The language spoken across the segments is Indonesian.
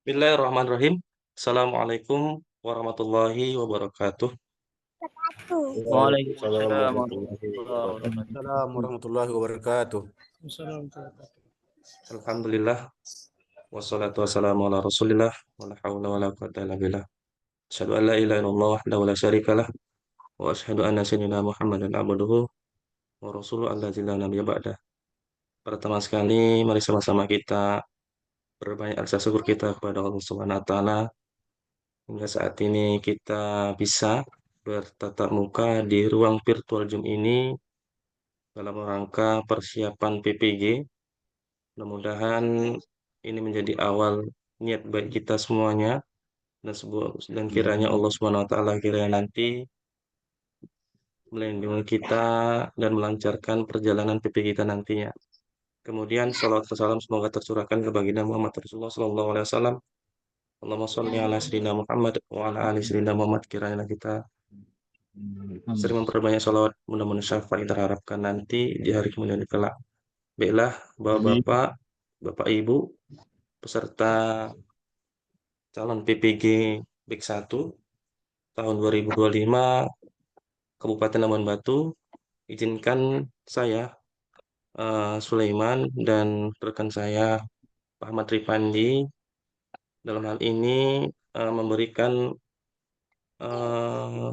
Bismillahirrahmanirrahim. Assalamualaikum warahmatullahi wabarakatuh. Waalaikumsalam Waalaikumsalam warahmatullahi warahmatullahi wabarakatuh. wabarakatuh. Assalamualaikum warahmatullahi wabarakatuh. Alhamdulillah wassalatu wassalamu ala Rasulillah wala haula wala quwwata illa billah. Asyhadu an la ilaha illallah wahdahu la syarikalah wa asyhadu anna sayyidina Muhammadan abduhu wa rasuluhu allazi la nabiyya ba'dah. Pertama sekali mari sama-sama kita berbanyak rasa syukur kita kepada Allah Subhanahu wa taala hingga saat ini kita bisa bertatap muka di ruang virtual Zoom ini dalam rangka persiapan PPG. Mudah-mudahan ini menjadi awal niat baik kita semuanya dan kiranya Allah Subhanahu wa taala kiranya nanti melindungi kita dan melancarkan perjalanan PP kita nantinya. Kemudian salawat dan salam semoga tercurahkan ke baginda Muhammad Rasulullah sallallahu alaihi wasallam. Allahumma sholli ala sayyidina Muhammad wa ala ali sayyidina Muhammad, kiranya kita sering memperbanyak salawat, mudah-mudahan syafaat yang terharapkan nanti di hari kemudian kelak. Baiklah, Bapak-bapak, Bapak Ibu, peserta calon PPG BEK 1 tahun 2025 Kabupaten Labuan Batu, izinkan saya Sulaiman dan rekan saya Pak Ahmad Rifandi dalam hal ini memberikan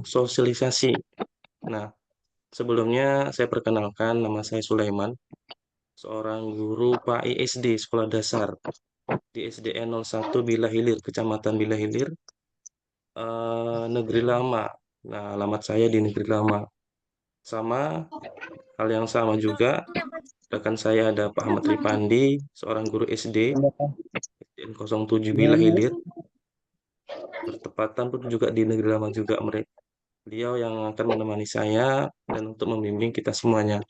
sosialisasi. Nah, sebelumnya saya perkenalkan, nama saya Sulaiman, seorang guru PAI SD Sekolah Dasar di SDN 01 Bila Hilir, Kecamatan Bila Hilir, Negeri Lama. Nah, alamat saya di Negeri Lama. Sama, hal yang sama juga, rekan saya ada Pak Ahmad Rifandi, seorang guru SD, SDN 07 Bila Hilir, bertepatan pun juga di Negeri Lama juga mereka. Beliau yang akan menemani saya dan untuk membimbing kita semuanya.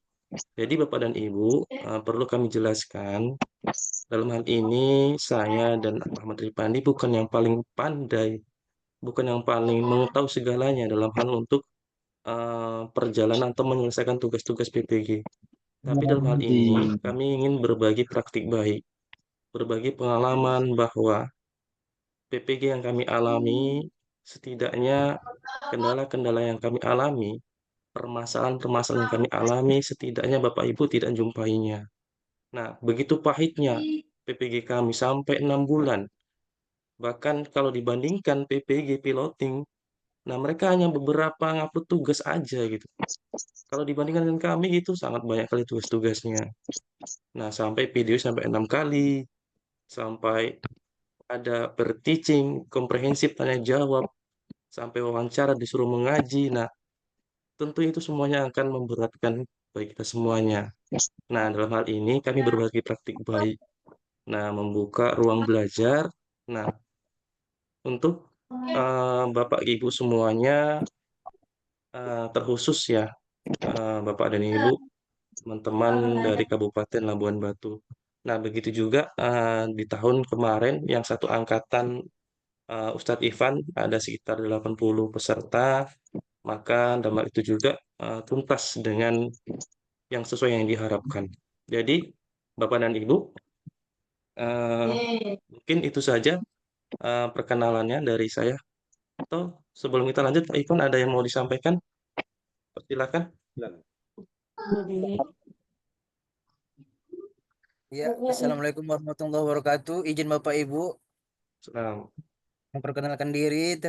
Jadi Bapak dan Ibu, perlu kami jelaskan, dalam hal ini saya dan Pak Ahmad Rifandi bukan yang paling pandai, bukan yang paling mengetahui segalanya dalam hal untuk perjalanan atau menyelesaikan tugas-tugas PPG. Tapi dalam hal ini kami ingin berbagi praktik baik, berbagi pengalaman bahwa PPG yang kami alami, setidaknya kendala-kendala yang kami alami, permasalahan-permasalahan yang kami alami, setidaknya Bapak Ibu tidak jumpainya. Nah, begitu pahitnya PPG kami sampai 6 bulan. Bahkan kalau dibandingkan PPG piloting, nah mereka hanya beberapa ngupload tugas aja gitu. Kalau dibandingkan dengan kami itu sangat banyak kali tugas-tugasnya. Nah, sampai video sampai 6 kali, sampai ada per-teaching, komprehensif tanya jawab, sampai wawancara disuruh mengaji. Nah, tentu itu semuanya akan memberatkan bagi kita semuanya. Nah, dalam hal ini kami berbagi praktik baik. Nah, membuka ruang belajar. Nah, untuk Bapak Ibu semuanya, terkhusus ya, Bapak dan Ibu, teman-teman dari Kabupaten Labuan Batu. Nah, begitu juga di tahun kemarin yang satu angkatan Ustadz Ivan ada sekitar 80 peserta, maka dalam hal itu juga tuntas dengan yang sesuai yang diharapkan. Jadi, Bapak dan Ibu, mungkin itu saja perkenalannya dari saya. Atau sebelum kita lanjut, Pak Ivan ada yang mau disampaikan? Silakan. Ya, Assalamualaikum warahmatullahi wabarakatuh. Izin Bapak Ibu Salam. memperkenalkan diri.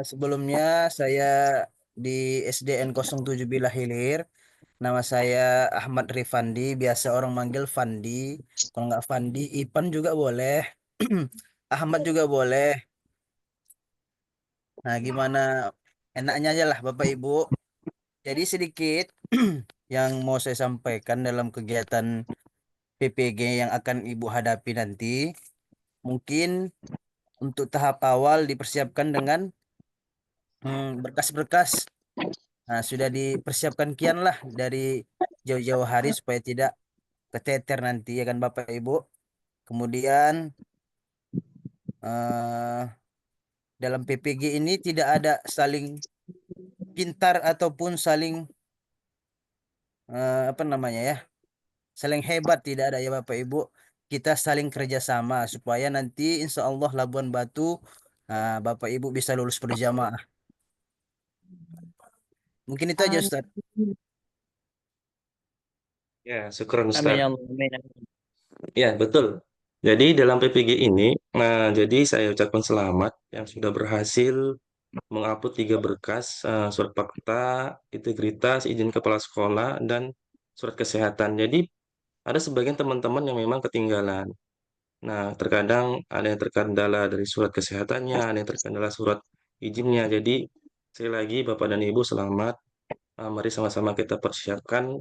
Sebelumnya saya di SDN 07 Bila Hilir. Nama saya Ahmad Rifandi, biasa orang manggil Fandi. Kalau nggak Fandi, Ipan juga boleh. Ahmad juga boleh. Nah, gimana enaknya aja lah Bapak Ibu. Jadi sedikit yang mau saya sampaikan dalam kegiatan PPG yang akan Ibu hadapi nanti. Mungkin untuk tahap awal dipersiapkan dengan berkas-berkas. Nah, sudah dipersiapkan kian lah dari jauh-jauh hari supaya tidak keteter nanti ya kan Bapak Ibu. Kemudian eh, dalam PPG ini tidak ada saling pintar ataupun saling apa namanya ya, saling hebat, tidak ada ya Bapak Ibu. kita saling kerjasama supaya nanti insya Allah Labuan Batu Bapak Ibu bisa lulus berjamaah. Mungkin itu aja Ustaz. Ya, syukur Amin Ustaz. ya Allah. Amin. Ya, betul. Jadi dalam PPG ini, jadi saya ucapkan selamat yang sudah berhasil mengupload 3 berkas, surat fakta, integritas, izin kepala sekolah, dan surat kesehatan. Jadi ada sebagian teman-teman yang memang ketinggalan. Nah, terkadang ada yang terkendala dari surat kesehatannya, ada yang terkendala surat izinnya. Jadi sekali lagi Bapak dan Ibu selamat. Mari sama-sama kita persiapkan.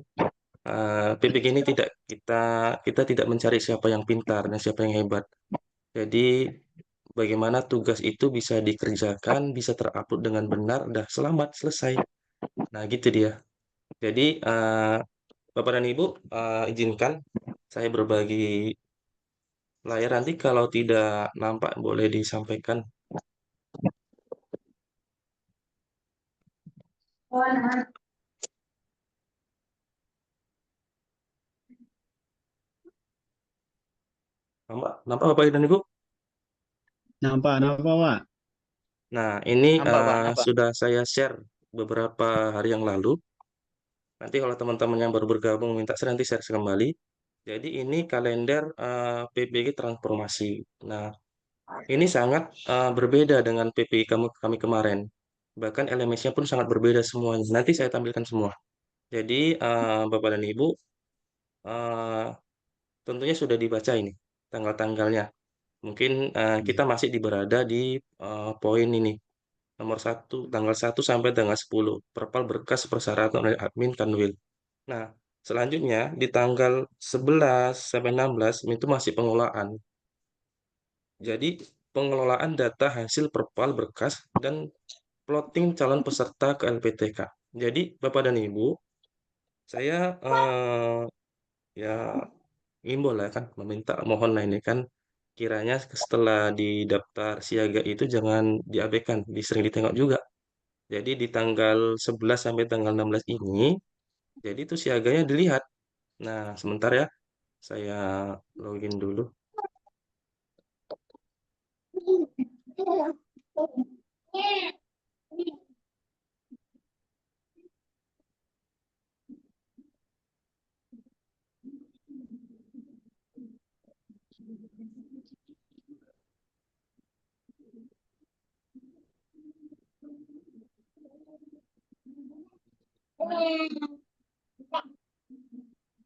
PPG ini tidak kita kita tidak mencari siapa yang pintar dan siapa yang hebat. Jadi bagaimana tugas itu bisa dikerjakan, bisa terupload dengan benar, udah selamat selesai. Nah, gitu dia. Jadi Bapak dan Ibu, izinkan saya berbagi layar, nanti kalau tidak nampak boleh disampaikan. Nampak, nampak Bapak dan Ibu? Nampak, nampak, Pak. Nah, ini Nampak, Pak, nampak. sudah saya share beberapa hari yang lalu. Nanti kalau teman-teman yang baru bergabung minta saya nanti share kembali. Jadi ini kalender PPG transformasi. Nah, ini sangat berbeda dengan PPG kami kemarin. Bahkan LMS-nya pun sangat berbeda semuanya. Nanti saya tampilkan semua. Jadi Bapak dan Ibu, eh, tentunya sudah dibaca ini tanggal-tanggalnya. Mungkin kita masih berada di poin ini. Nomor 1, tanggal 1 sampai tanggal 10. Perpal berkas persyaratan oleh admin Kanwil. Nah, selanjutnya di tanggal 11 sampai 16 itu masih pengelolaan. Jadi, pengelolaan data hasil perpal berkas dan plotting calon peserta ke LPTK. Jadi, Bapak dan Ibu, saya ya imbau lah kan, meminta mohon lah ini kan, kiranya setelah di daftar siaga itu jangan diabaikan, sering ditengok juga. Jadi di tanggal 11 sampai tanggal 16 ini, jadi itu siaganya dilihat. Nah, sebentar ya, saya login dulu.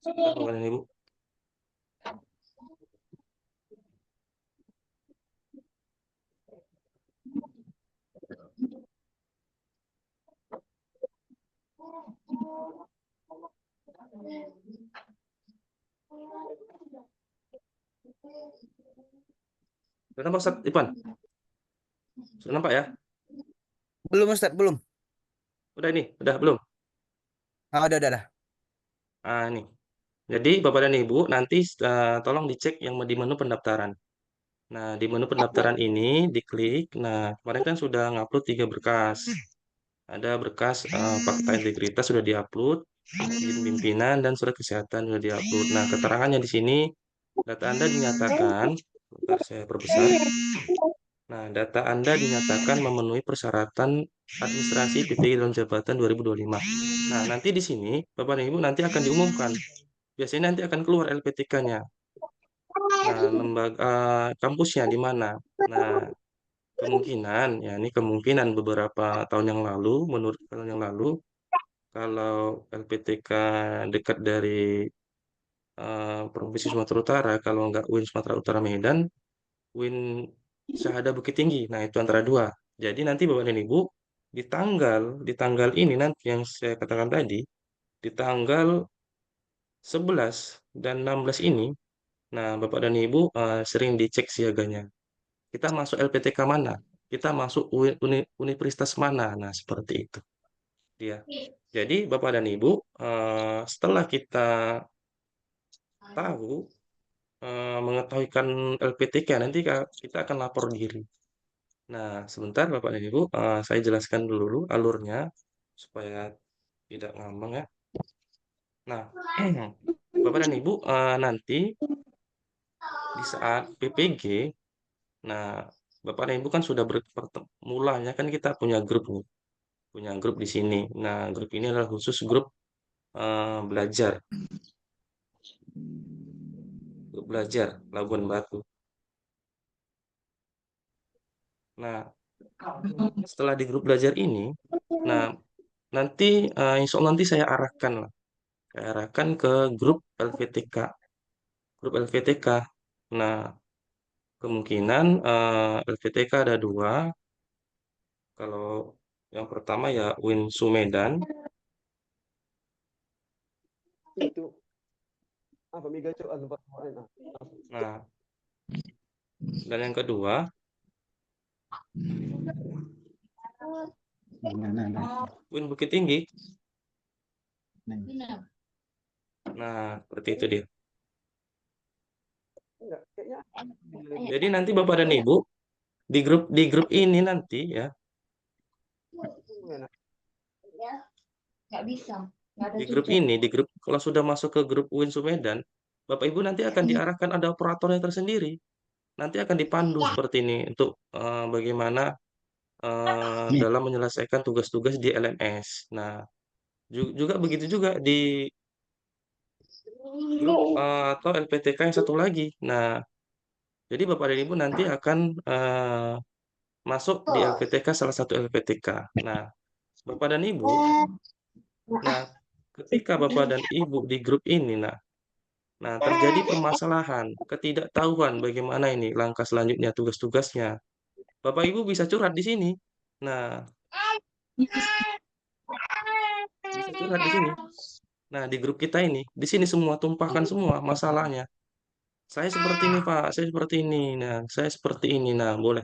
Sebentar, Bapak dan Ibu. Sudah nampak, Ustaz Ipan? Sudah nampak ya? Belum Ustaz, belum. Udah ini, udah belum? Udah. Ini. Jadi Bapak dan Ibu nanti tolong dicek yang di menu pendaftaran. Nah, di menu pendaftaran ini diklik. Nah, kemarin kan sudah ngupload 3 berkas. Ada berkas fakta integritas sudah diupload, izin pimpinan dan surat kesehatan sudah diupload. Nah, keterangannya di sini data Anda dinyatakan, bentar saya perbesar. Nah, data Anda dinyatakan memenuhi persyaratan administrasi PPI dalam jabatan 2025. Nah, nanti di sini Bapak dan Ibu nanti akan diumumkan. Biasanya nanti akan keluar LPTK-nya. Nah, lembaga kampusnya di mana? Nah, kemungkinan ya ini kemungkinan beberapa tahun yang lalu, menurut tahun yang lalu, kalau LPTK dekat dari Provinsi Sumatera Utara, kalau nggak UIN Sumatera Utara Medan, UIN Syahada Bukit Tinggi. Nah, itu antara dua. Jadi nanti Bapak dan Ibu di tanggal ini nanti yang saya katakan tadi, di tanggal 11 dan 16 ini, nah Bapak dan Ibu sering dicek siaganya. Kita masuk LPTK mana? Kita masuk universitas mana? Nah, seperti itu dia. Jadi Bapak dan Ibu, setelah kita tahu mengetahuikan LPTK, nanti kita akan lapor diri. Nah, sebentar Bapak dan Ibu, saya jelaskan dulu alurnya supaya tidak ngambang ya. Nah, Bapak dan Ibu, nanti di saat PPG, nah Bapak dan Ibu kan sudah mulanya kan kita punya grup nih, punya grup di sini. Nah, grup ini adalah khusus grup belajar, grup belajar Labuan Batu. Nah, setelah di grup belajar ini, nah nanti insya Allah nanti saya arahkan lah, saya arahkan ke grup LVTK, grup LVTK. Nah, kemungkinan LVTK ada dua. Kalau yang pertama ya Win Sumedan. Nah, dan yang kedua Nah. Win Bukit Tinggi. Nah. Nah, seperti itu dia. Jadi nanti Bapak dan Ibu di grup ini nanti ya, Nggak bisa, nggak ada di grup cucu. ini, di grup kalau sudah masuk ke grup Win Sumedan, Bapak Ibu nanti akan diarahkan ada operatornya tersendiri. Nanti akan dipandu seperti ini untuk bagaimana Nih, dalam menyelesaikan tugas-tugas di LMS. Nah, juga begitu juga di grup atau LPTK yang satu lagi. Nah, jadi Bapak dan Ibu nanti akan masuk di LPTK salah satu LPTK. Nah, Bapak dan Ibu, nah ketika Bapak dan Ibu di grup ini, nah terjadi permasalahan, ketidaktahuan bagaimana ini langkah selanjutnya tugas-tugasnya. Bapak Ibu bisa curhat di sini. Nah, bisa curhat di sini. Nah, di grup kita ini, di sini semua tumpahkan semua masalahnya. Saya seperti ini, Pak. Saya seperti ini. Nah, saya seperti ini. Nah, boleh.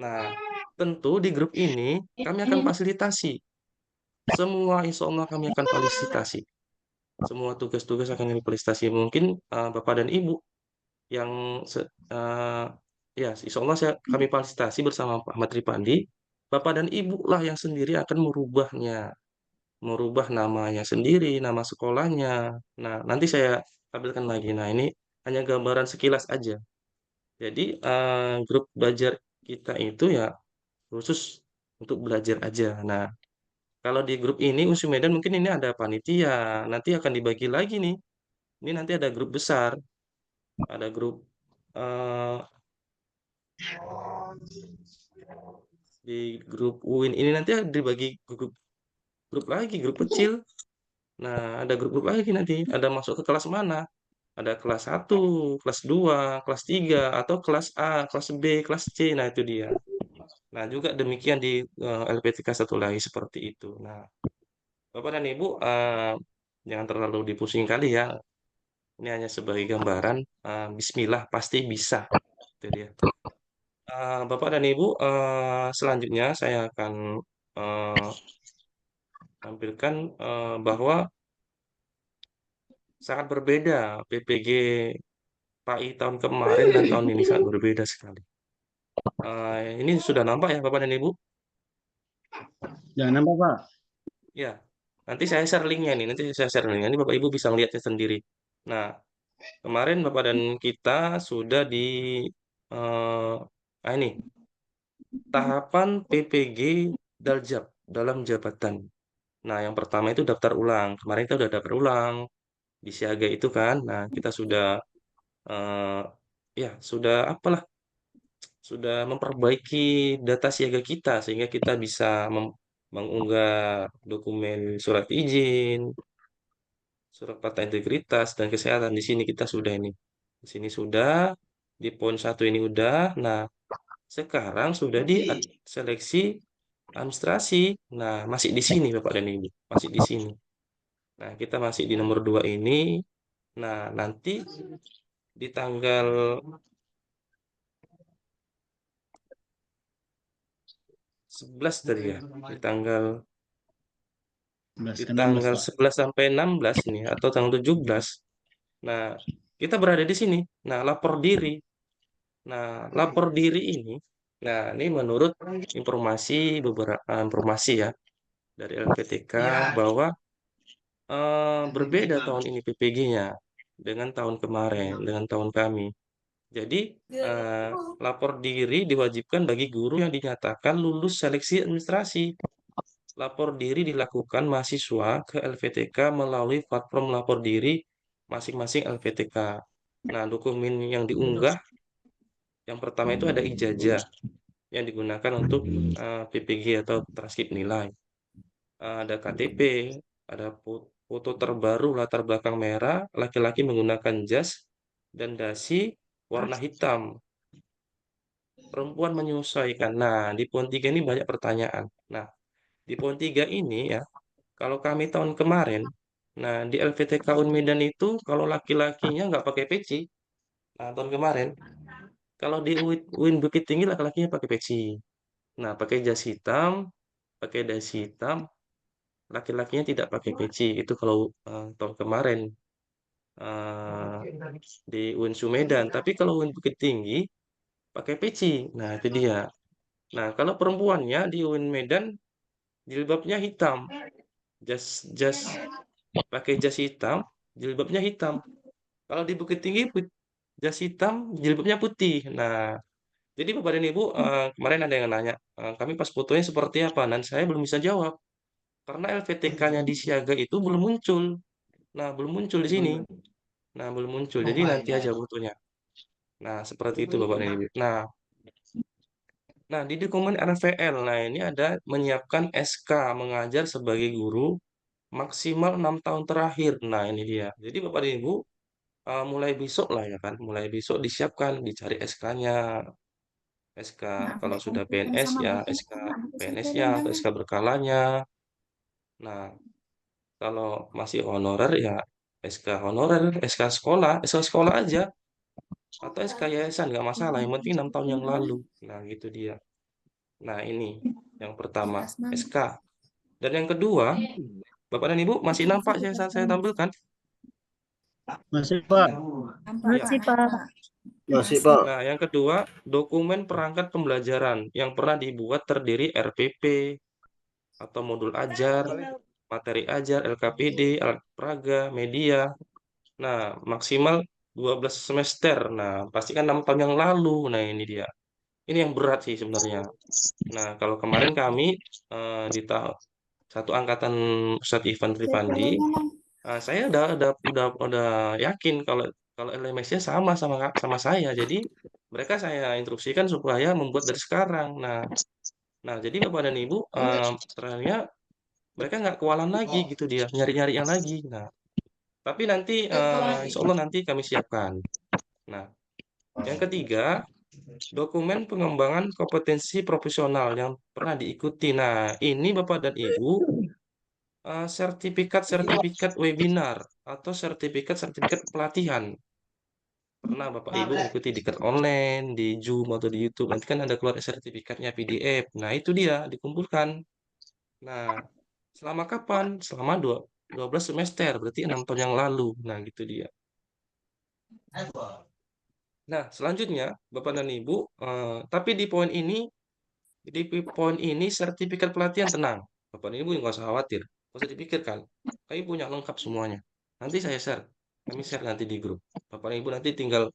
Nah, tentu di grup ini kami akan fasilitasi. Semua insya Allah kami akan fasilitasi. Semua tugas-tugas akan kami fasilitasi. Mungkin Bapak dan Ibu yang ya, insya Allah kami fasilitasi bersama Pak Ahmad Ripandi. Bapak dan Ibu lah yang sendiri akan merubah namanya sendiri, nama sekolahnya. Nah, nanti saya tampilkan lagi. Nah, ini hanya gambaran sekilas aja. Jadi, grup belajar kita itu ya khusus untuk belajar aja. Nah, kalau di grup ini Usu Medan mungkin ini ada panitia, nanti akan dibagi lagi nih. Ini nanti ada grup besar, ada grup eh, di grup UIN ini nanti ada dibagi grup grup lagi, grup kecil. Nah, ada grup-grup lagi nanti, ada masuk ke kelas mana? Ada kelas 1, kelas 2, kelas 3, atau kelas A, kelas B, kelas C. Nah, itu dia. Nah, juga demikian di LPTK satu lagi seperti itu. Nah, Bapak dan Ibu, jangan terlalu dipusing kali ya. Ini hanya sebagai gambaran. Bismillah, pasti bisa. Itu dia. Bapak dan Ibu, selanjutnya saya akan eh, tampilkan bahwa sangat berbeda PPG PAI tahun kemarin dan tahun ini sangat berbeda sekali. Ini sudah nampak ya Bapak dan Ibu? jangan apa Pak. Ya, nanti saya share linknya nih. Nanti saya share linknya. Ini Bapak Ibu bisa melihatnya sendiri. Nah, kemarin Bapak dan kita sudah di eh, ini tahapan PPG Daljab dalam jabatan. Nah, yang pertama itu daftar ulang. Kemarin kita udah daftar ulang di Siaga itu kan. Nah, kita sudah eh, ya sudah apalah sudah memperbaiki data siaga kita sehingga kita bisa mengunggah dokumen surat izin, surat fakta integritas dan kesehatan. Di sini kita sudah ini. Di sini sudah di poin satu ini udah. Nah, sekarang sudah di seleksi administrasi. Nah, masih di sini Bapak dan Ibu, masih di sini. Nah, kita masih di nomor 2 ini. Nah, nanti di tanggal 11 tadi ya, di tanggal 11 di ke 16 tanggal Pak. 11 sampai 16 nih atau tanggal 17. Nah, kita berada di sini. Nah, lapor diri. Nah, lapor diri ini, nah ini menurut beberapa informasi ya dari LPTK bahwa berbeda tahun ini PPG-nya. dengan tahun kemarin, dengan tahun kami. Jadi, lapor diri diwajibkan bagi guru yang dinyatakan lulus seleksi administrasi. Lapor diri dilakukan mahasiswa ke LVTK melalui platform lapor diri masing-masing LVTK. Nah, dokumen yang diunggah yang pertama itu ada ijazah yang digunakan untuk PPG atau transkrip nilai. Ada KTP, ada foto terbaru latar belakang merah, laki-laki menggunakan jas dan dasi warna hitam. Perempuan menyesuaikan. Nah, di poin 3 ini banyak pertanyaan. Nah, di poin 3 ini ya, kalau kami tahun kemarin, nah di LVTK Medan itu kalau laki-lakinya nggak pakai peci, nah tahun kemarin, kalau di UIN Bukit Tinggi laki-lakinya pakai peci. Nah, pakai dasi hitam, laki-lakinya tidak pakai peci. Itu kalau tahun kemarin di UIN Medan. Tapi kalau UIN Bukit Tinggi pakai peci. Nah, itu dia. Nah, kalau perempuannya di UIN Medan jilbabnya hitam. Jas jas pakai jas hitam, jilbabnya hitam. Kalau di Bukit Tinggi jas hitam, jilbabnya putih. Nah, jadi Bapak dan Ibu kemarin ada yang nanya, kami pas fotonya seperti apa? Dan saya belum bisa jawab karena LVTK-nya di Siaga itu belum muncul. Nah, belum muncul di sini. Nah, belum muncul. Jadi nanti aja fotonya. Nah, seperti itu Bapak dan Ibu. Nah, di dokumen RVL, nah ini ada menyiapkan SK mengajar sebagai guru maksimal 6 tahun terakhir. Nah, ini dia. Jadi Bapak dan Ibu mulai besok lah ya kan, mulai besok disiapkan, dicari SK-nya. SK kalau sudah PNS ya, SK PNS-nya atau SK berkalanya. Nah, kalau masih honorer ya SK honorer, SK sekolah aja atau SK yayasan nggak masalah. Yang penting 6 tahun yang lalu. Nah, gitu dia. Nah, ini yang pertama SK. Dan yang kedua, Bapak dan Ibu masih nampak saya tampilkan? Masih, Pak. Ya. Masih, Pak. Masih, Pak. Nah, yang kedua, dokumen perangkat pembelajaran yang pernah dibuat terdiri RPP atau modul ajar, materi ajar, LKPD, alat peraga, media. Nah, maksimal 12 semester. Nah, pastikan 6 tahun yang lalu. Nah, ini dia. Ini yang berat sih sebenarnya. Nah, kalau kemarin kami di satu angkatan Ustadz Ivan Trivandi, saya udah yakin kalau LMS-nya sama saya. Jadi mereka saya instruksikan supaya membuat dari sekarang. Nah, jadi Bapak dan Ibu ternyata mereka nggak kewalahan lagi gitu dia nyari-nyarinya lagi. Nah, tapi nanti insya Allah nanti kami siapkan. Nah, yang ketiga dokumen pengembangan kompetensi profesional yang pernah diikuti. Nah, ini Bapak dan Ibu sertifikat-sertifikat webinar atau sertifikat-sertifikat pelatihan. Pernah Bapak Ibu mengikuti di kelas online, di Zoom atau di YouTube. Nanti kan ada keluar sertifikatnya PDF. Nah, itu dia dikumpulkan. Nah, selama kapan? Selama 12 semester, berarti 6 tahun yang lalu. Nah, gitu dia. Nah, selanjutnya, Bapak dan Ibu, tapi di poin ini sertifikat pelatihan tenang. Bapak dan Ibu nggak usah khawatir, nggak usah dipikirkan. Kami punya lengkap semuanya. Nanti saya share, kami share nanti di grup. Bapak dan Ibu nanti tinggal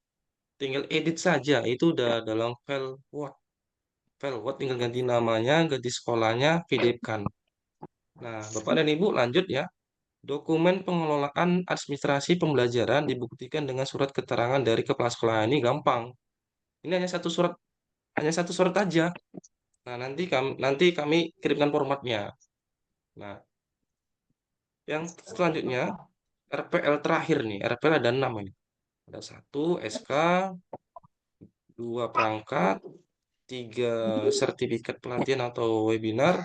tinggal edit saja, itu udah dalam file Word tinggal ganti namanya, ganti sekolahnya, PDF-kan. Nah, Bapak dan Ibu lanjut ya. Dokumen pengelolaan administrasi pembelajaran dibuktikan dengan surat keterangan dari kepala sekolah. Ini gampang. Ini hanya satu surat aja. Nah, nanti kami kirimkan formatnya. Nah, yang selanjutnya RPL terakhir nih. RPL ada 6 ini. Ada 1 SK, 2 perangkat, 3 sertifikat pelatihan atau webinar,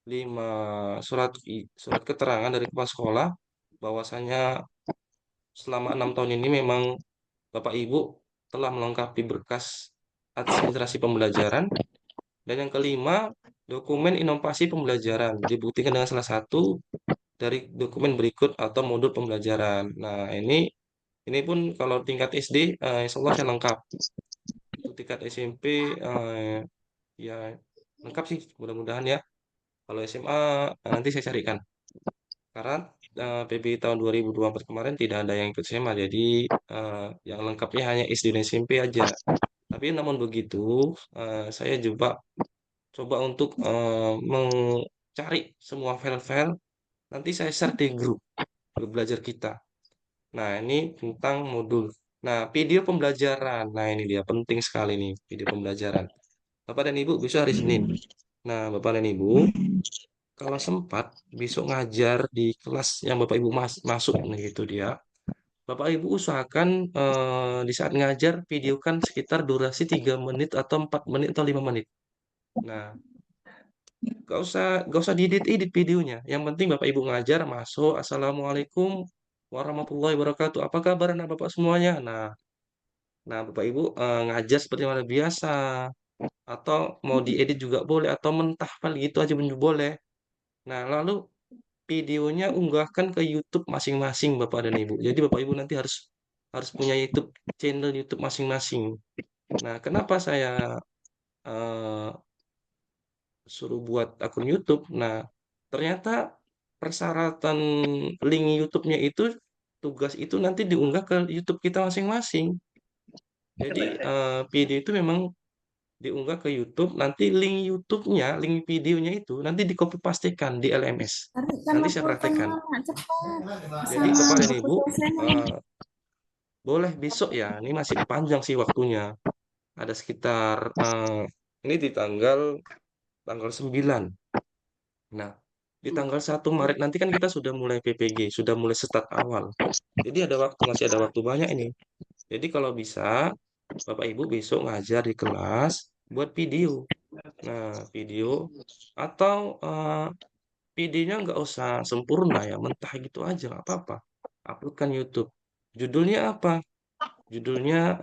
5 surat keterangan dari kepala sekolah bahwasanya selama 6 tahun ini memang Bapak Ibu telah melengkapi berkas administrasi pembelajaran. Dan yang kelima, dokumen inovasi pembelajaran dibuktikan dengan salah satu dari dokumen berikut atau modul pembelajaran. Nah, ini pun kalau tingkat SD, insya Allah saya lengkap. Untuk tingkat SMP, ya lengkap sih, mudah-mudahan ya. Kalau SMA, nanti saya carikan. Karena PBI tahun 2024 kemarin tidak ada yang ikut SEMA, jadi yang lengkapnya hanya SD dan SMP aja. Tapi namun begitu, saya juga coba untuk mencari semua file-file, nanti saya share di grup belajar kita. Nah, ini tentang modul. Nah, video pembelajaran. Nah, ini dia penting sekali nih, video pembelajaran. Bapak dan Ibu, besok hari Senin. Nah, Bapak dan Ibu, kalau sempat besok ngajar di kelas yang Bapak Ibu masuk nih itu dia. Bapak Ibu usahakan di saat ngajar videokan sekitar durasi 3 menit atau 4 menit atau 5 menit. Nah, gak usah diedit-edit videonya. Yang penting Bapak Ibu ngajar masuk, Assalamualaikum warahmatullahi wabarakatuh. Apa kabar anak Bapak semuanya? Nah, Bapak Ibu ngajar seperti mana biasa, atau mau diedit juga boleh, atau mentah gitu aja pun boleh. Nah, lalu videonya unggahkan ke YouTube masing-masing Bapak dan Ibu. Jadi Bapak Ibu nanti harus harus punya YouTube channel YouTube masing-masing. Nah, kenapa saya eh, suruh buat akun YouTube? Nah, ternyata persyaratan link YouTube-nya itu tugas itu nanti diunggah ke YouTube kita masing-masing. Jadi video itu memang diunggah ke YouTube, nanti link YouTube-nya, link videonya itu nanti di copy pastekan di LMS. Nanti saya praktekkan. Jadi Bapak dan Ibu boleh besok ya, ini masih panjang sih waktunya. Ada sekitar ini di tanggal 9. Nah, di tanggal 1 Maret nanti kan kita sudah mulai PPG, sudah mulai start awal. Jadi masih ada waktu banyak ini. Jadi kalau bisa Bapak Ibu besok ngajar di kelas buat video. Nah, video atau videonya nggak usah sempurna ya, mentah gitu aja nggak apa-apa. Uploadkan YouTube. Judulnya apa? Judulnya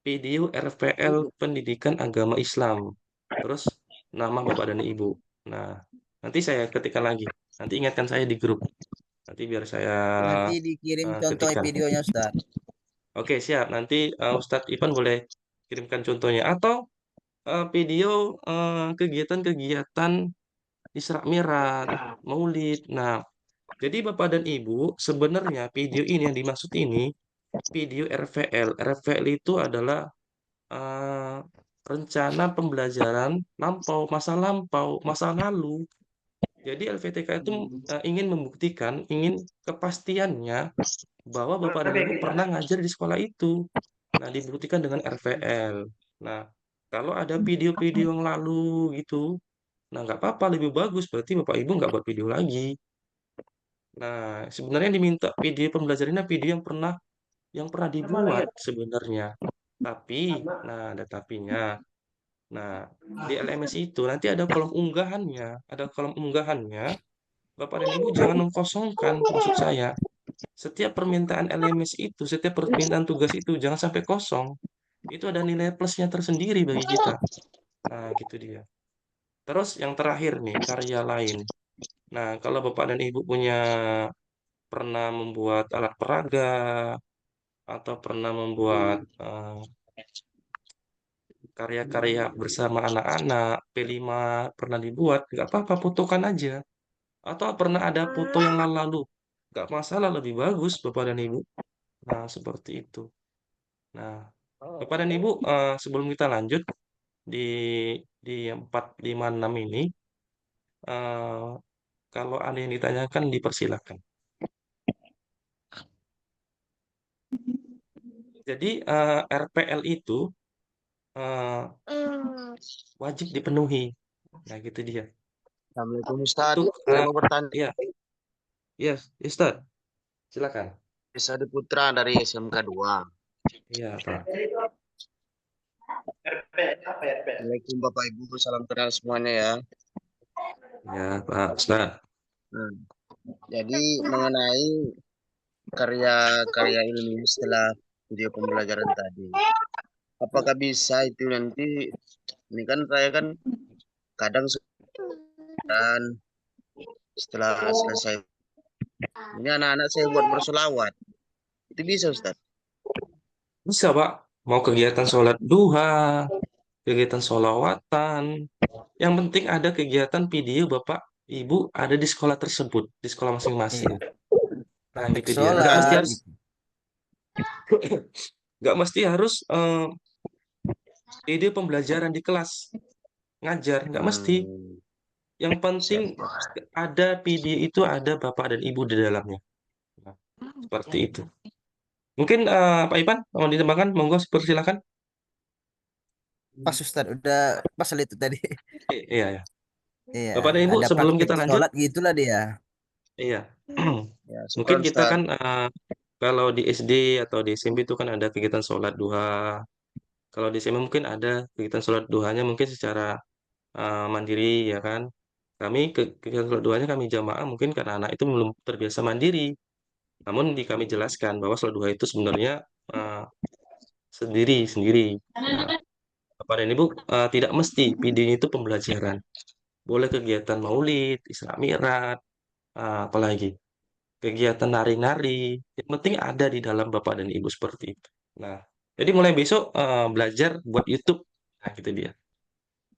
video RVL Pendidikan Agama Islam. Terus nama Bapak dan Ibu. Nah, nanti saya ketikkan lagi. Nanti ingatkan saya di grup. Nanti biar saya Nanti dikirim contoh ketikkan. videonya Ustaz. Oke, siap. Nanti Ustadz Ivan boleh kirimkan contohnya. Atau video kegiatan-kegiatan Isra Mi'raj, Maulid. Nah, jadi Bapak dan Ibu, sebenarnya video ini yang dimaksud ini video RVL. RVL itu adalah eh, rencana pembelajaran lampau, masa lalu. Jadi LVTK itu ingin membuktikan, ingin kepastiannya bahwa Bapak dan Ibu pernah ngajar di sekolah itu. Nah, dibuktikan dengan RVL. Nah, kalau ada video-video yang lalu gitu, nah nggak apa-apa, lebih bagus. Berarti Bapak Ibu nggak buat video lagi. Nah, sebenarnya yang diminta video pembelajarannya video yang pernah dibuat sebenarnya. Tapi, nah ada tapinya. Nah, di LMS itu nanti ada kolom unggahannya. Ada kolom unggahannya. Bapak dan Ibu jangan mengkosongkan, maksud saya. Setiap permintaan LMS itu, setiap permintaan tugas itu jangan sampai kosong. Itu ada nilai plusnya tersendiri bagi kita. Nah, gitu dia. Terus yang terakhir nih, karya lain. Nah, kalau Bapak dan Ibu pernah membuat alat peraga atau pernah membuat karya-karya bersama anak-anak, P5 pernah dibuat, nggak apa-apa, fotokan aja. Atau pernah ada foto yang lalu-lalu, nggak masalah, lebih bagus Bapak dan Ibu. Nah, seperti itu. Nah, Bapak dan Ibu, sebelum kita lanjut di 4, 5, 6 ini, eh, kalau ada yang ditanyakan dipersilakan. Jadi RPL itu eh, wajib dipenuhi. Nah, gitu dia. Assalamualaikum Ustaz. Untuk Saya mau bertanya. ya, ya, Ustaz, silakan. Saya Putra dari SMK 2. Iya, Pak. Assalamualaikum Bapak Ibu, salam kenal semuanya ya. Ya, Pak Ustaz. Nah, jadi mengenai karya-karya ilmiah setelah video pembelajaran tadi, apakah bisa itu nanti? Ini kan saya kan kadang kan setelah selesai ini anak-anak saya buat bersolawat. Itu bisa Ustaz? Bisa, Pak. Mau kegiatan sholat duha, kegiatan sholawatan. Yang penting ada kegiatan video Bapak ibu ada di sekolah tersebut, di sekolah masing-masing. Iya, Nah, praktek gitu dia. Nggak mesti sholat harus, gitu. nggak mesti harus ide pembelajaran di kelas ngajar, nggak mesti. Hmm, Yang penting siap, siap. ada video itu ada bapak dan ibu di dalamnya. Nah, seperti itu. Mungkin Pak Ipan mau ditambahkan, monggo persilakan. Pas Ustadz udah pas itu tadi. Iya ya. Iya, Bapak dan Ibu, ada sebelum praktek kita lanjut, sholat gitulah dia. iya. Ya, Mungkin syukran kita Ustaz. kan kalau di SD atau di SMP itu kan ada kegiatan sholat duha. Kalau di SMP mungkin ada kegiatan sholat duhanya mungkin secara mandiri ya kan. Kami kegiatan sholat duhanya kami jamaah mungkin karena anak itu belum terbiasa mandiri. Namun di kami jelaskan bahwa sholat duha itu sebenarnya eh, sendiri sendiri. Nah, Bapak dan Ibu tidak mesti videonya itu pembelajaran. Boleh kegiatan maulid, Isra Mi'raj, apalagi kegiatan nari-nari. Yang penting ada di dalam Bapak dan Ibu seperti itu. Nah, jadi mulai besok belajar buat YouTube. Nah, gitu dia.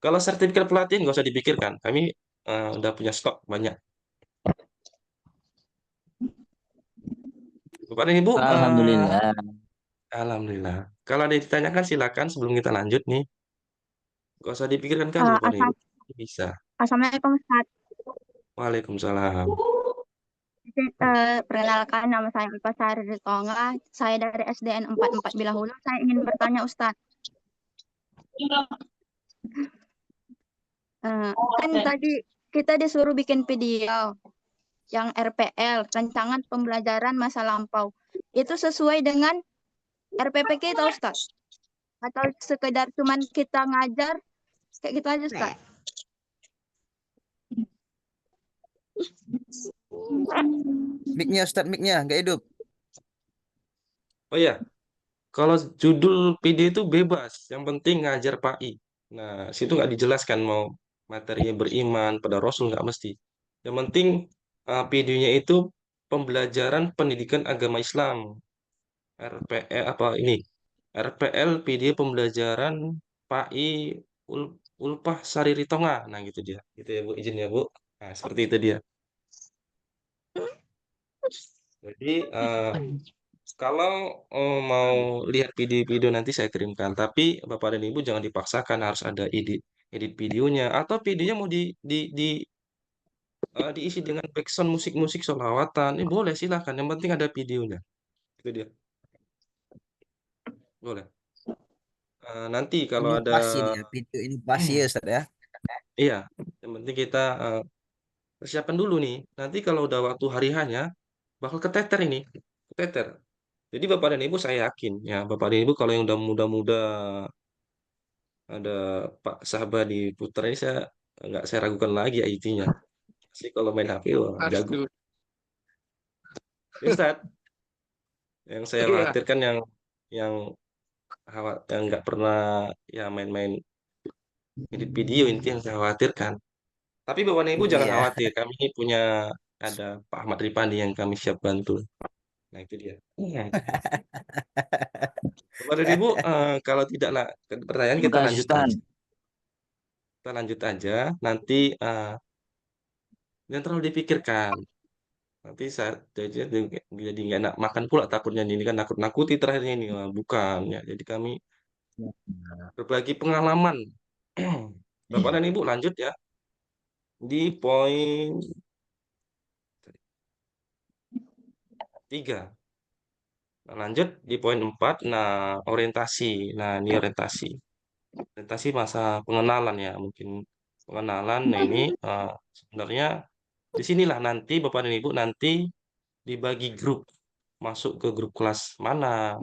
Kalau sertifikat pelatihan nggak usah dipikirkan. Kami udah punya stok banyak. Bapak dan Ibu, Alhamdulillah. alhamdulillah. Kalau ada yang ditanyakan silakan sebelum kita lanjut nih. Nggak usah dipikirkan kali Bapak dan Ibu. Bisa. Assalamualaikum Ustaz. Waalaikumsalam. Perkenalkan nama saya Ulfasari Ritonga. Saya dari SDN 44 Bilahulu. Saya ingin bertanya Ustaz. Kan tadi kita disuruh bikin video yang RPL, rancangan pembelajaran masa lampau. Itu sesuai dengan RPP kita Ustaz? Atau sekedar cuman kita ngajar kayak gitu aja Ustaz? Mic-nya Ustadz, mic-nya nggak hidup. Oh ya, kalau judul video itu bebas, yang penting ngajar Pak I. Nah, situ nggak dijelaskan mau materinya beriman pada Rasul nggak mesti. Yang penting videonya itu pembelajaran pendidikan agama Islam. RPL apa ini? RPL video pembelajaran Pak I Ulpah Sariri Tonga. Nah, gitu dia. Gitu ya, Bu. Izin ya, Bu. Nah, seperti itu dia. Jadi, kalau mau lihat video-video nanti saya kirimkan, tapi Bapak dan Ibu jangan dipaksakan harus ada edit edit videonya atau videonya mau diisi dengan background musik-musik sholawatan. Ini boleh silahkan, yang penting ada videonya. Itu dia. Boleh. Nanti kalau ada Inovasi dia, pintu inovasi ya Ustadz ya. iya, yang penting kita persiapan dulu nih. Nanti kalau udah waktu hari hanya bakal keteter ini, keteter. Jadi Bapak dan Ibu saya yakin ya, Bapak dan Ibu kalau yang udah muda-muda ada Pak Sahabat di Putra ini saya ragukan lagi IT-nya. Sih kalau main HP wah jago. Ya, Ustaz, yang saya khawatirkan yang yang nggak pernah ya main-main edit video itu yang saya khawatirkan. Tapi Bapak dan Ibu jangan Iya. khawatir, kami ini punya ada Pak Ahmad Ripandi yang kami siap bantu. Nah itu dia. Iya. Bapak dan Ibu, kalau tidak lah pertanyaan kita Terima kasih lanjut Ustaz. aja. Kita lanjut aja. Nanti jangan terlalu dipikirkan. Nanti saya jadi nggak enak makan pula takutnya ini kan nakut-nakuti terakhirnya ini. Wah, bukan ya. Jadi kami berbagi pengalaman. Bapak dan Ibu lanjut ya di poin 3. Nah, lanjut di poin 4. Nah, orientasi. Nah, ini orientasi. Orientasi masa pengenalan ya, mungkin pengenalan. Nah, ini sebenarnya di sinilah nanti Bapak dan Ibu nanti dibagi grup. Masuk ke grup kelas mana?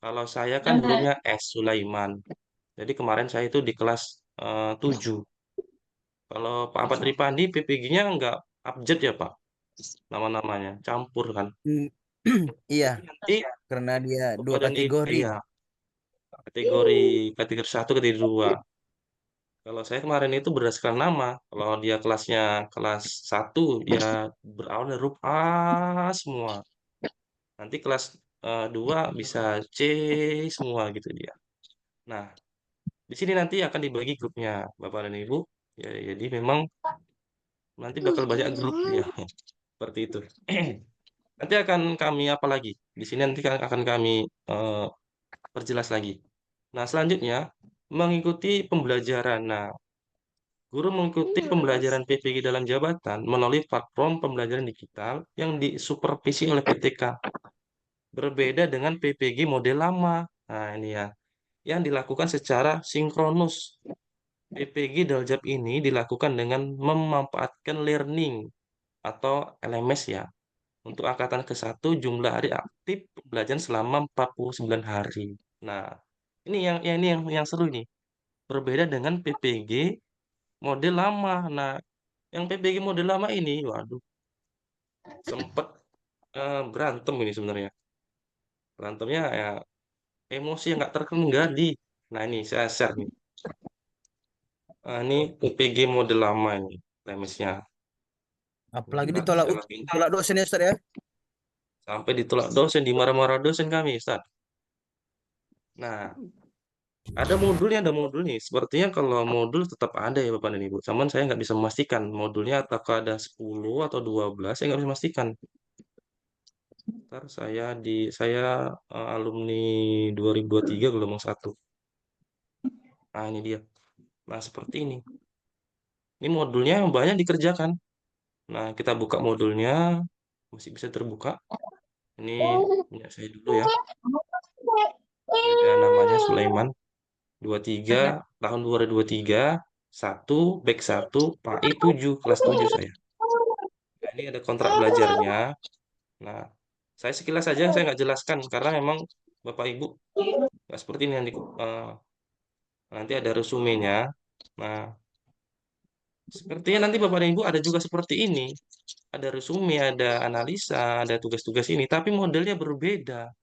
Kalau saya kan grupnya S Sulaiman. Jadi kemarin saya itu di kelas 7. Kalau Pak Ahmad Ripandi PPG-nya nggak abjad ya Pak? Nama-namanya campur kan. Hmm, Iya, Jadi nanti karena dia Bapak dua dan Ibu kategori. iya kategori kategori 1 kategori 2. Kalau saya kemarin itu berdasarkan nama. Kalau dia kelasnya kelas 1 ya berawal dari huruf A semua. Nanti kelas 2 bisa C semua gitu dia. Nah, di sini nanti akan dibagi grupnya Bapak dan Ibu. Ya, jadi memang nanti bakal banyak grup ya, seperti itu. Nanti akan kami apa lagi? Di sini nanti akan kami perjelas lagi. Nah, selanjutnya mengikuti pembelajaran. Nah, guru mengikuti pembelajaran PPG dalam jabatan melalui platform pembelajaran digital yang disupervisi oleh PTK. Berbeda dengan PPG model lama. Nah, ini ya, yang dilakukan secara sinkronus. PPG Daljab ini dilakukan dengan memanfaatkan learning atau LMS ya. Untuk angkatan ke-1 jumlah hari aktif pembelajaran selama 49 hari. Nah, ini yang seru nih. Berbeda dengan PPG model lama. Nah, yang PPG model lama ini, waduh, sempat berantem ini sebenarnya. Berantemnya ya emosi yang nggak terkendali. Nah, ini saya share nih. Nah, ini PPG model lama ini, remesnya. Apalagi Nggak ditolak bisa lagi. ditolak dosen ya Ustaz ya. Sampai ditolak dosen, dimarah-marah dosen kami, Ustaz. Nah, ada modulnya. Sepertinya kalau modul tetap ada ya Bapak dan Ibu. Cuman saya nggak bisa memastikan modulnya apakah ada 10 atau 12, saya nggak bisa memastikan. Ntar saya alumni 2023 gelombang 1. Nah, ini dia. Nah, seperti ini. Ini modulnya yang banyak dikerjakan. Nah, kita buka modulnya, masih bisa terbuka. Ini punya saya dulu ya. Ini ada namanya Sulaiman 23 tahun 2023 1 back 1 PAI 7 kelas 7 saya. Nah, ini ada kontrak belajarnya. Nah, saya sekilas saja saya nggak jelaskan karena memang Bapak Ibu nggak seperti ini nanti ada resumenya. Nah, sepertinya nanti Bapak dan Ibu ada juga seperti ini. Ada resume, ada analisa, ada tugas-tugas ini, tapi modelnya berbeda.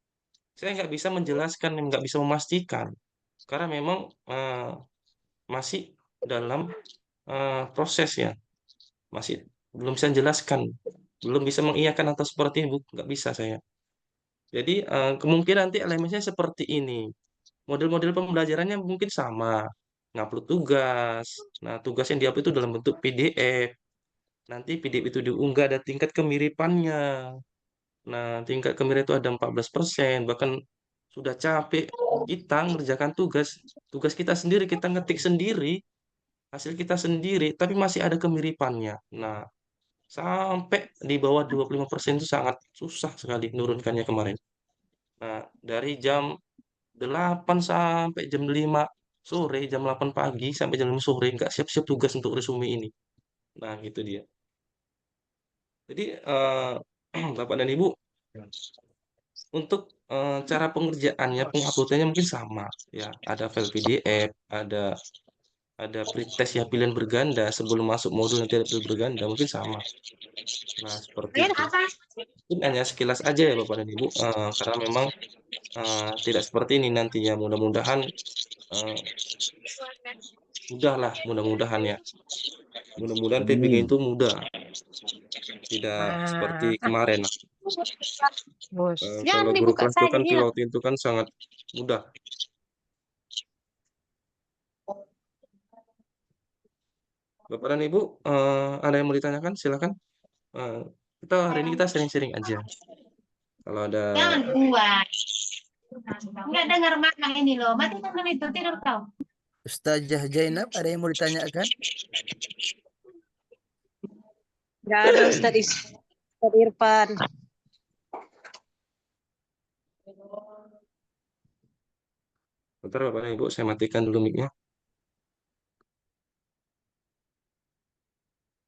Saya nggak bisa menjelaskan, nggak bisa memastikan. Karena memang masih dalam proses ya. Masih belum bisa menjelaskan. Belum bisa mengiyakan atau seperti ini, Bu. Nggak bisa saya. Jadi kemungkinan nanti elemennya seperti ini. Model-model pembelajarannya mungkin sama. Ngupload tugas. Nah, tugas yang diupload itu dalam bentuk PDF. Nanti PDF itu diunggah ada tingkat kemiripannya. Nah, tingkat kemiripan itu ada 14%. Bahkan sudah capek kita mengerjakan tugas. Tugas kita sendiri, kita ngetik sendiri. Hasil kita sendiri, tapi masih ada kemiripannya. Nah, sampai di bawah 25% itu sangat susah sekali menurunkannya kemarin. Nah, dari jam 8 sampai jam 5 sore, jam 8 pagi sampai jam 5 sore, nggak siap-siap tugas untuk resume ini. Nah, gitu dia. Jadi, Bapak dan Ibu, untuk cara pengerjaannya, penguploadannya mungkin sama. Ya, ada file PDF, ada pretest ya pilihan berganda sebelum masuk modul nanti ada pilihan berganda mungkin sama. Nah, seperti itu. Mungkin hanya sekilas aja ya Bapak dan Ibu, karena memang tidak seperti ini nantinya. Mudah-mudahan mudah lah, mudah-mudahan ya. Mudah-mudahan PPG itu mudah, tidak seperti kemarin. Kalau guru kelas itu kan pilot itu kan sangat mudah. Bapak dan Ibu, ada yang mau ditanyakan? Silakan. Kita hari ini kita sharing-sharing aja. Kalau ada Jangan kuat. Nggak dengar mama ini loh. Mati teman itu tidur kau. Ustazah Zainab ada yang mau ditanyakan? Nggak ada Ustadz Irfan. bentar Bapak dan Ibu, saya matikan dulu mic-nya.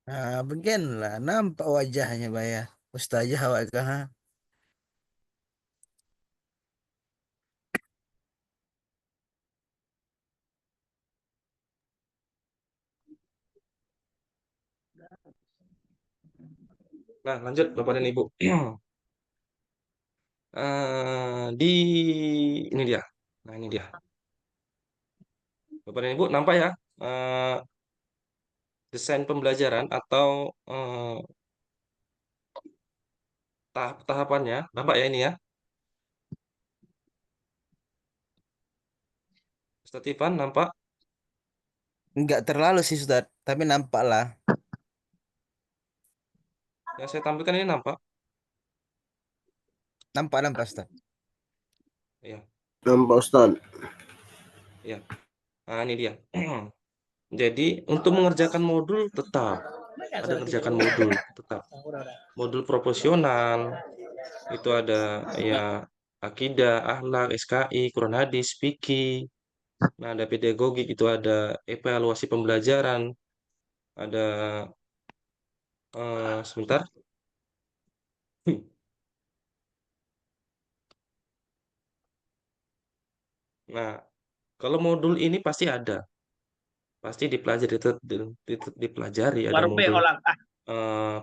Nah, beginilah nampak wajahnya Baya. Ustazah awak kah? Nah, lanjut Bapak dan Ibu. Di ini dia. Nah, ini dia. Bapak dan Ibu nampak ya desain pembelajaran atau tahap-tahapannya. Nampak ya ini ya. Ustaz Ivan nampak? Enggak terlalu sih Ustaz, tapi nampak lah. Yang saya tampilkan ini nampak? Nampak Ustaz. Ya, Nampak Ustaz. ya. Nah, ini dia. Jadi untuk mengerjakan modul tetap ada mengerjakan modul tetap. Modul proporsional itu ada ya akidah, akhlak, SKI, Quran hadis, fikih. Nah, ada pedagogik itu ada evaluasi pembelajaran, ada sebentar. Nah, kalau modul ini pasti dipelajari dipelajari ada modul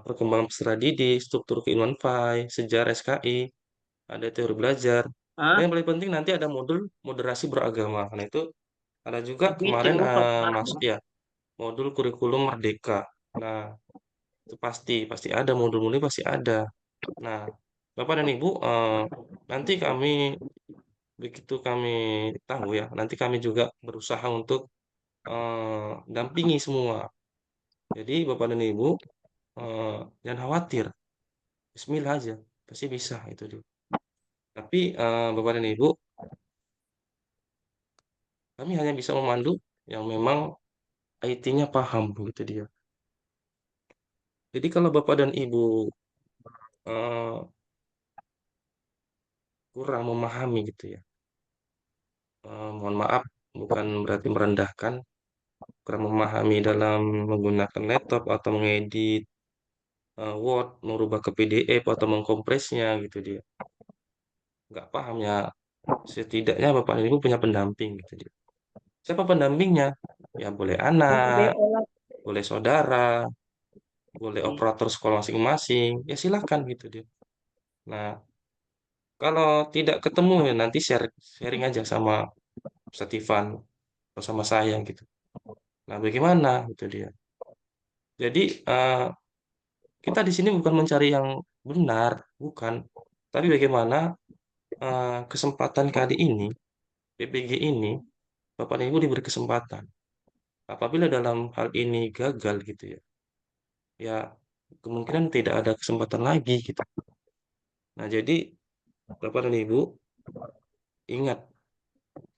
perkembangan peserta didik, struktur keilmuan FAI, sejarah SKI, ada teori belajar. Dan yang paling penting nanti ada modul moderasi beragama. Nah, itu ada juga kemarin masuk ya modul kurikulum merdeka. Nah, itu pasti ada modul-modul ini pasti ada. Nah, Bapak dan Ibu, nanti begitu kami tahu ya, nanti kami juga berusaha untuk dampingi semua. Jadi Bapak dan Ibu eh, jangan khawatir, Bismillah aja, pasti bisa itu dia. Tapi Bapak dan Ibu, kami hanya bisa memandu yang memang IT-nya paham gitu dia. Jadi kalau Bapak dan Ibu eh, kurang memahami gitu ya, mohon maaf, bukan berarti merendahkan, kurang memahami dalam menggunakan laptop atau mengedit Word, merubah ke PDF atau mengkompresnya gitu dia. Nggak paham ya, setidaknya Bapak dan Ibu punya pendamping gitu dia. Siapa pendampingnya? Ya boleh anak, boleh saudara, boleh operator sekolah masing-masing. Ya silakan gitu dia. Nah, kalau tidak ketemu ya nanti sharing aja sama Ustadz Ivan atau sama saya gitu. Nah, bagaimana gitu dia. Jadi kita di sini bukan mencari yang benar, bukan. Tapi bagaimana kesempatan kali ini, PPG ini, Bapak dan Ibu diberi kesempatan. Apabila dalam hal ini gagal gitu ya, ya kemungkinan tidak ada kesempatan lagi gitu. Nah, jadi Bapak dan Ibu ingat,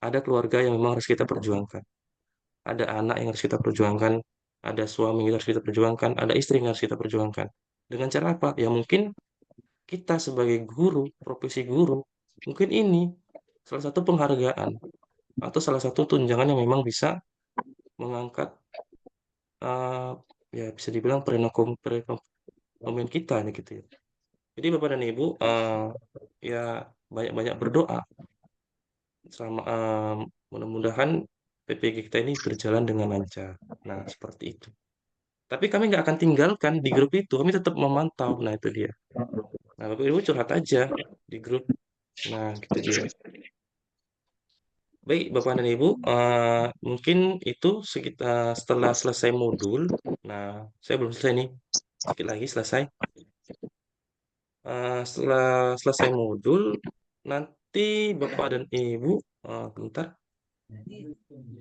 ada keluarga yang memang harus kita perjuangkan. Ada anak yang harus kita perjuangkan, ada suami yang harus kita perjuangkan, ada istri yang harus kita perjuangkan. Dengan cara apa? Ya mungkin kita sebagai guru, profesi guru, mungkin ini salah satu penghargaan atau salah satu tunjangan yang memang bisa mengangkat eh, ya bisa dibilang perekonomian kita gitu ya. Jadi Bapak dan Ibu ya banyak-banyak berdoa selama mudah-mudahan PPG kita ini berjalan dengan lancar. Nah, seperti itu. Tapi kami nggak akan tinggalkan di grup itu, kami tetap memantau. Nah, itu dia. Nah, Bapak Ibu curhat aja di grup. Nah, gitu dia. Baik, Bapak dan Ibu, mungkin itu sekitar setelah selesai modul. Nah, saya belum selesai nih. Sedikit lagi selesai. Setelah selesai modul, nanti Bapak dan Ibu, bentar.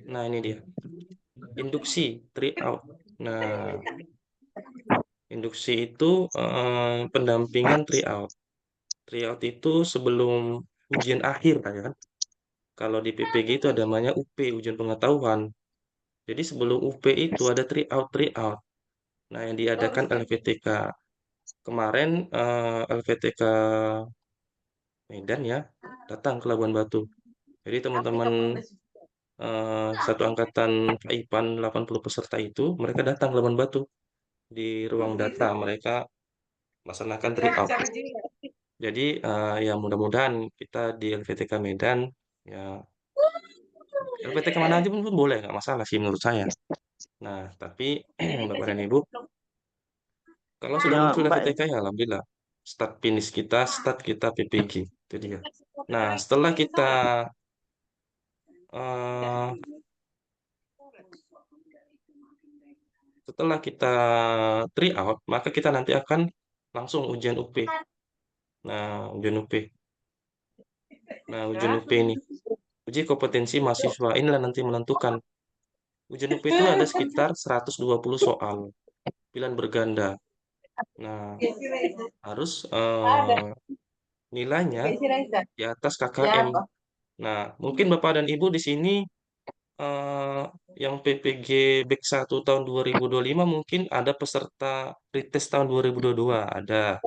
Nah, ini dia. Induksi, try out. Nah, induksi itu pendampingan try out. Try out itu sebelum ujian akhir, kan? Kalau di PPG itu ada namanya UP, ujian pengetahuan. Jadi sebelum UP itu ada try out, try out. Nah, yang diadakan LVTK. Kemarin LVTK Medan ya, datang ke Labuan Batu. Jadi teman-teman satu angkatan IPAN 80 peserta itu, mereka datang ke Labuan Batu. Di ruang data mereka melaksanakan try out. Jadi ya mudah-mudahan kita di LVTK Medan ya LPTK mana aja pun boleh nggak masalah sih menurut saya. Nah tapi Bapak dan Ibu kalau sudah muncul LPTK ya alhamdulillah start kita PPG itu dia. Nah eh, setelah kita try out maka kita nanti akan langsung ujian UP. Nah ujian UP. Nah ujian UP ini uji kompetensi mahasiswa inilah nanti menentukan. Ujian UP itu ada sekitar 120 soal pilihan berganda. Nah, harus nilainya di atas KKM. Nah, mungkin Bapak dan Ibu di sini eh, yang PPG Back 1 tahun 2025 mungkin ada peserta pretest tahun 2022, ada.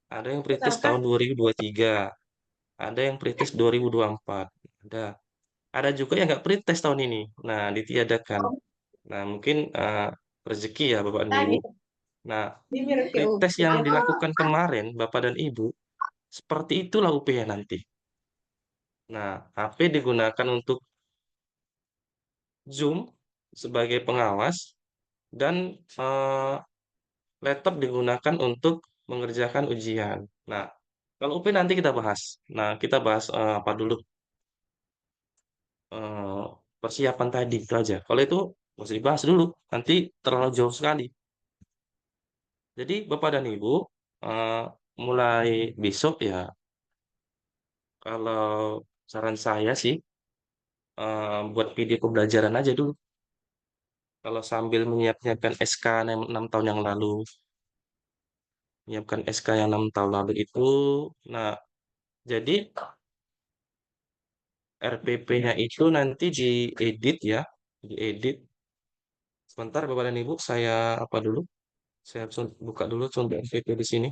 Ada yang pretest tahun 2023, ada yang pretest 2024, ada. Ada juga yang nggak pretest tahun ini. Nah, ditiadakan. Nah, mungkin rezeki ya Bapak dan Ibu. Nah, pretest yang dilakukan kemarin Bapak dan Ibu, seperti itulah UP-nya nanti. Nah, HP digunakan untuk Zoom sebagai pengawas dan laptop digunakan untuk mengerjakan ujian. Nah, kalau UP nanti kita bahas. Nah, kita bahas apa dulu eh, persiapan tadi itu aja. Kalau itu masih dibahas dulu, nanti terlalu jauh sekali. Jadi Bapak dan Ibu eh, mulai besok ya, kalau saran saya sih buat video pembelajaran aja dulu. Kalau sambil menyiapkan SK 6 tahun yang lalu, menyiapkan SK yang 6 tahun lalu itu, nah jadi RPP-nya itu nanti diedit ya, diedit. Sebentar Bapak dan Ibu, saya apa dulu? Saya buka dulu contoh RPP di sini.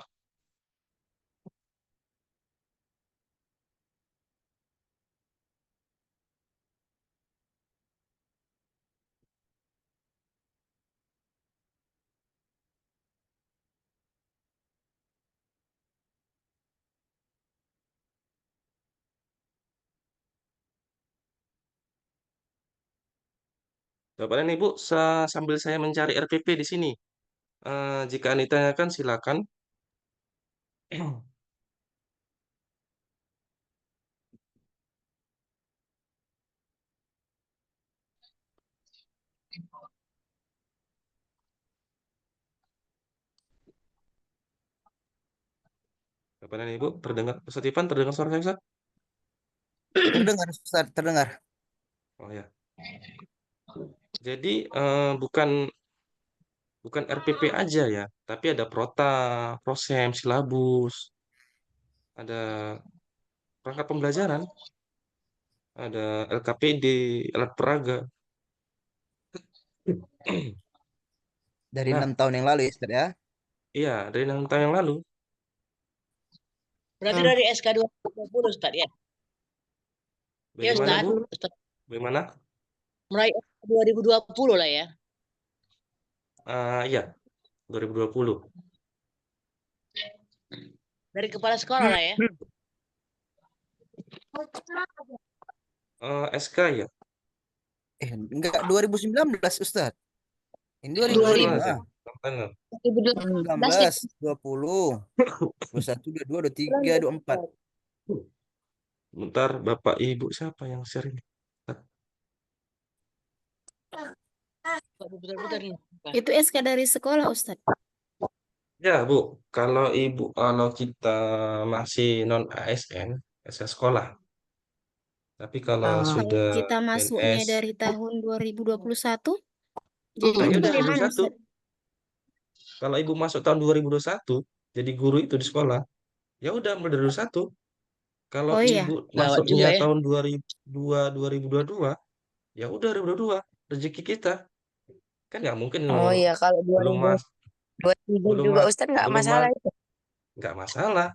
Bapak dan Ibu, sambil saya mencari RPP di sini, jika ditanyakan silakan. Bapak dan Ibu, terdengar, Ustaz Ivan, terdengar suara saya, Ustaz? Terdengar, Ustaz, terdengar. Oh ya. Jadi bukan bukan RPP aja ya, tapi ada prota, prosem, silabus, ada perangkat pembelajaran, ada LKPD, alat peraga. Dari Nah, 6 tahun yang lalu ya, Ustaz ya. iya dari 6 tahun yang lalu. Berarti dari SK 2020 Ustaz ya. Ya Bagaimana Ustaz. Bu? Ustaz. Bagaimana? Mulai SK 2020 lah ya. Iya, 2020. Dari kepala sekolah lah ya. SK ya. Enggak 2019, Ustaz. Ini 2000. 19 ya. 2025. 2018 19, 20, 21, 22, 23, 24. Bentar, Bapak Ibu siapa yang share ini? Putar-putar nih. Itu SK dari sekolah, Ustadz. Ya, Bu. Kalau kita masih non ASN, SK sekolah. Tapi kalau Kalau sudah kita masuknya PNS, dari tahun 2021, nah jadi ya itu udah dari mana, 2021. Ustadz? Kalau Ibu masuk tahun 2021, jadi guru itu di sekolah, ya udah mulai dari 2021. Kalau Oh iya, Ibu Gawat juga masuknya ya. tahun 2022, ya udah 2022, rezeki kita. Kan nggak mungkin Oh iya, kalau belum mas 2023 belum juga mas Ustaz nggak belum masalah mas itu. nggak masalah.